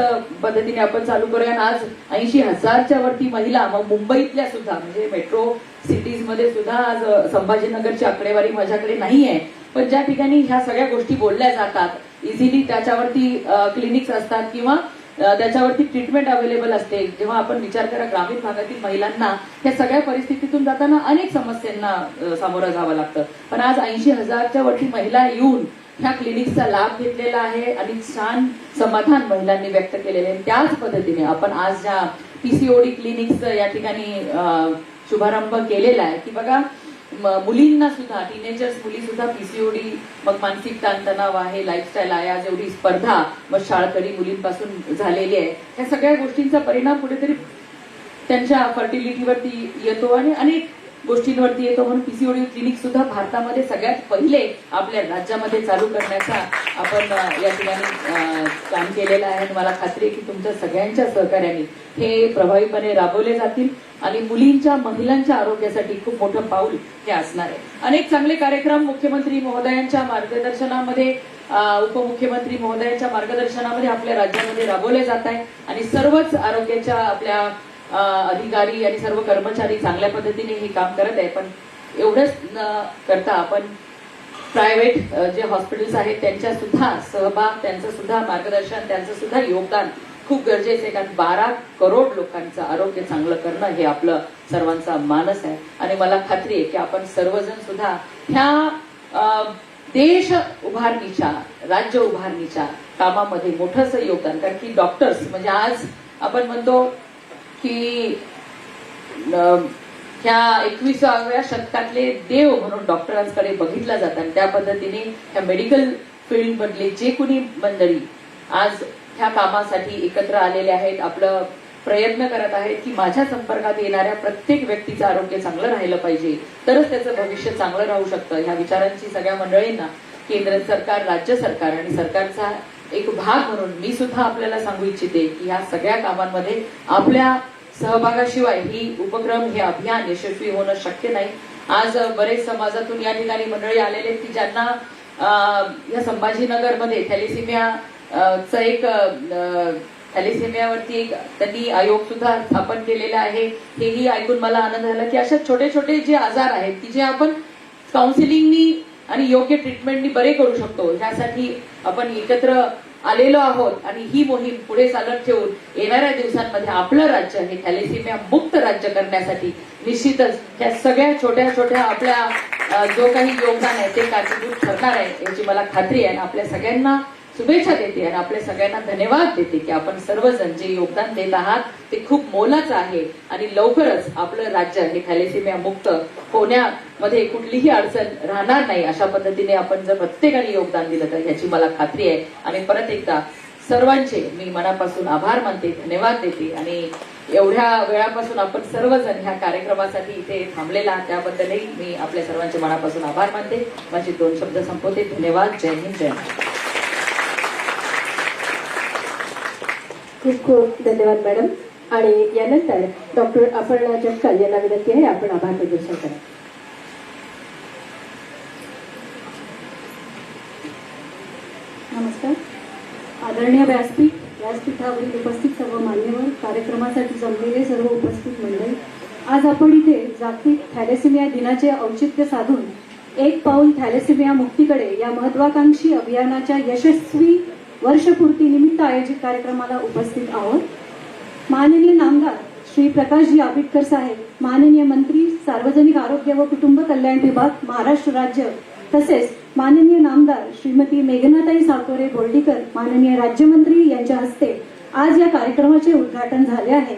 पद्धतीने आपण चालू करूया. आज 80,000च्या वरती महिला मग मुंबईतल्या सुद्धा म्हणजे मेट्रो सिटीज मध्ये सुद्धा आज संभाजीनगरची आकडेवारी माझ्याकडे नाहीये, पण ज्या ठिकाणी ह्या सगळ्या गोष्टी बोलल्या जातात इझिली त्याच्यावरती क्लिनिक्स असतात किंवा त्याच्यावरती ट्रीटमेंट अवेलेबल असते. जेव्हा आपण विचार करा ग्रामीण भागातील महिलांना या सगळ्या परिस्थितीतून जाताना अनेक समस्यांना सामोरं जावं लागतं, पण आज 80,000च्या वरती महिला येऊन ह्या क्लिनिकचा लाभ घेतलेला आहे आणि छान समाधान महिलांनी व्यक्त केलेले आहे. त्याच पद्धतीने आपण आज ज्या पीसीओडी क्लिनिक्स या ठिकाणी शुभारंभ केलेला आहे की बघा मुलींना सुद्धा टीनेजर्स मुली सुद्धा पीसीओडी मग मानसिक ताणतणाव आहे, लाईफस्टाईल आहे, आज एवढी स्पर्धा मग शाळकरी मुलींपासून झालेली आहे. या सगळ्या गोष्टींचा परिणाम कुठेतरी त्यांच्या फर्टिलिटीवरती येतो आणि अनेक गोष्टींवरती येतो. म्हणून पीसीओडी क्लिनिक सुद्धा भारतामध्ये सगळ्यात पहिले आपल्या राज्यामध्ये चालू करण्याचा आपण या ठिकाणी काम केलेलं आहे. मला खात्री आहे की तुमच्या सगळ्यांच्या सहकार्याने हे प्रभावीपणे राबवले जातील आणि मुलींच्या महिलांच्या आरोग्यासाठी खूप मोठं पाऊल हे असणार आहे. अनेक चांगले कार्यक्रम मुख्यमंत्री महोदयांच्या मार्गदर्शनामध्ये उपमुख्यमंत्री महोदयांच्या मार्गदर्शनामध्ये आपल्या राज्यामध्ये राबवले जात आहे आणि सर्वच आरोग्याच्या आपल्या अधिकारी आणि सर्व कर्मचारी चांगल्या पद्धतीने हे काम करत आहे. पण एवढंच न करता आपण प्रायव्हेट जे हॉस्पिटल्स आहेत त्यांच्या सुद्धा सहभाग, त्यांचं सुद्धा मार्गदर्शन, त्यांचं सुद्धा योगदान खूप गरजेचं आहे, कारण 12 करोड लोकांचं आरोग्य चांगलं करणं हे आपलं सर्वांचा मानस आहे. आणि मला खात्री आहे की आपण सर्वजण सुद्धा ह्या देश उभारणीच्या राज्य उभारणीच्या कामामध्ये मोठंसं योगदान, कारण की डॉक्टर्स म्हणजे आज आपण म्हणतो की ह्या 21व्या शतकातले देव म्हणून डॉक्टरांकडे बघितला जातात आणि त्या पद्धतीने ह्या मेडिकल फील्ड मधले जे कुणी मंडळी आज ह्या कामासाठी एकत्र आलेले आहेत, आपलं प्रयत्न करत आहेत की माझ्या संपर्कात येणाऱ्या प्रत्येक व्यक्तीचं आरोग्य चांगलं राहिलं पाहिजे तरच त्याचं भविष्य चांगलं राहू शकतं. ह्या विचारांची सगळ्या मंडळींना केंद्र सरकार, राज्य सरकार आणि सरकारचा एक भाग म्हणून मी सुद्धा आपल्याला सांगू इच्छिते की ह्या सगळ्या कामांमध्ये आपल्या सहभागाशिवाय ही उपक्रम हे अभियान यशस्वी होणं शक्य नाही. आज बरेच समाजातून या ठिकाणी मंडळी आलेले की ज्यांना या संभाजीनगरमध्ये थॅलेसिमियाचं एक थॅलेसिमियावरती एक त्यांनी आयोग सुद्धा स्थापन केलेला आहे. हेही ऐकून मला आनंद झाला की अशा छोटे छोटे जे आजार आहेत की जे आपण काउन्सिलिंगनी आणि योग्य ट्रीटमेंटनी बरे करू शकतो, ह्यासाठी आपण एकत्र आलेलो आहोत आणि ही मोहीम पुढे चालत ठेवून येणाऱ्या दिवसांमध्ये आपलं राज्य हे थॅलेसिमिया मुक्त राज्य करण्यासाठी निश्चितच ह्या सगळ्या छोट्या छोट्या आपल्या जो काही योगदान आहे ते कारणीभूत ठरणार आहे याची मला खात्री आहे. आणि आपल्या सगळ्यांना शुभेच्छा देते आणि आपल्या सगळ्यांना धन्यवाद देते की आपण सर्वजण जे योगदान देत आहात ते खूप मोलाचं आहे आणि लवकरच आपलं राज्य हे थॅलेसिमिया मुक्त होण्यामध्ये कुठलीही अडचण राहणार नाही अशा पद्धतीने आपण जर प्रत्येकाने योगदान दिलं तर याची मला खात्री आहे. आणि परत एकदा सर्वांचे मी मनापासून आभार मानते, धन्यवाद देते आणि एवढ्या वेळापासून आपण सर्वजण ह्या कार्यक्रमासाठी इथे थांबलेला त्याबद्दलही मी आपल्या सर्वांचे मनापासून आभार मानते. माझे 2 शब्द संपवते. धन्यवाद. जय हिंद, जय महाराष्ट्र. खूप खूप धन्यवाद मॅडम. आणि यानंतर डॉक्टर अपर्णा जगताल यांना विनंती आहे आपण आभार प्रदर्शन करा. आदरणीय व्यासपीठावरील उपस्थित सर्व मान्यवर, कार्यक्रमासाठी जमलेले सर्व उपस्थित मंडळी, आज आपण इथे जागतिक थॅलेसेमिया दिनाचे औचित्य साधून एक पाऊल थॅलेसेमिया मुक्तीकडे या महत्वाकांक्षी अभियानाच्या यशस्वी वर्षपूर्ती निमित्त आयोजित कार्यक्रमाला उपस्थित आहोत. माननीय नामदार श्री प्रकाशजी आंबेडकर साहेब, माननीय मंत्री सार्वजनिक आरोग्य व कुटुंब कल्याण विभाग, महाराष्ट्र राज्य, तसेच माननीय नामदार श्रीमती मेघनाताई साकोरे बोर्डीकर, माननीय राज्यमंत्री यांच्या हस्ते आज या कार्यक्रमाचे उद्घाटन झाले आहे.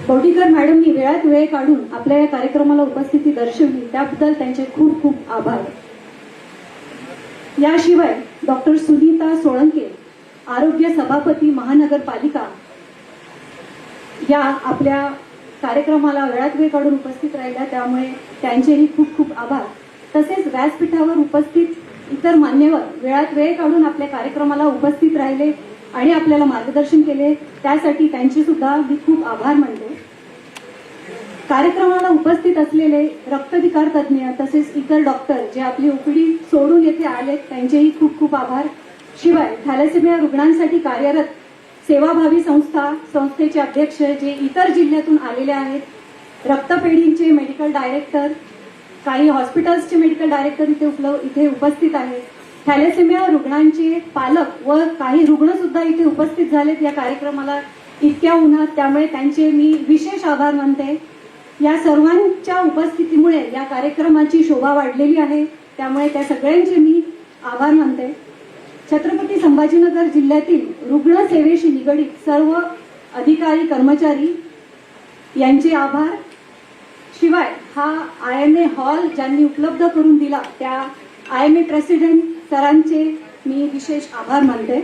बोर्डीकर मॅडमनी वेळात वेळ काढून आपल्या या कार्यक्रमाला उपस्थिती दर्शवली, त्याबद्दल त्यांचे खूप खूप आभार. याशिवाय डॉक्टर सुनीता सोळंके, आरोग्य सभापती, महानगरपालिका, या आपल्या कार्यक्रमाला वेळात वेळ काढून उपस्थित राहिल्या, त्यामुळे त्यांचेही खूप खूप आभार. तसेच व्यासपीठावर उपस्थित इतर मान्यवर वेळात वेळ काढून आपल्या कार्यक्रमाला उपस्थित राहिले आणि आपल्याला मार्गदर्शन केले, त्यासाठी त्यांचे सुद्धा मी खूप आभार मानते. कार्यक्रमाला उपस्थित असलेले रक्तविकार तज्ज्ञ तसेच इतर डॉक्टर जे आपली ओपीडी सोडून येथे आले, त्यांचेही खूप खूप आभार. शिवाय थॅलेसेमिया रुग्णांसाठी कार्यरत सेवाभावी संस्थेचे अध्यक्ष जे इतर जिल्ह्यातून आलेले आहेत, रक्तपेढींचे मेडिकल डायरेक्टर, काही हॉस्पिटल्सचे मेडिकल डायरेक्टर इथे उपस्थित आहेत, थॅलेसेमिया रुग्णांचे पालक व काही रुग्ण सुद्धा इथे उपस्थित झालेत या कार्यक्रमाला इतक्या उन्हात, त्यामुळे त्यांचे मी विशेष आभार मानते. या सर्वांच्या उपस्थितीमुळे या कार्यक्रमाची शोभा वाढलेली आहे, त्यामुळे त्या सगळ्यांचे मी आभार मानते. छत्रपती संभाजीनगर जिल्ह्यातील रुग्ण सेवेशी निगडीत सर्व अधिकारी कर्मचारी यांचे आभार. शिवाय हा IMA हॉल ज्यांनी उपलब्ध करून दिला त्या IMA प्रेसिडेंट सरांचे मी विशेष आभार मानते.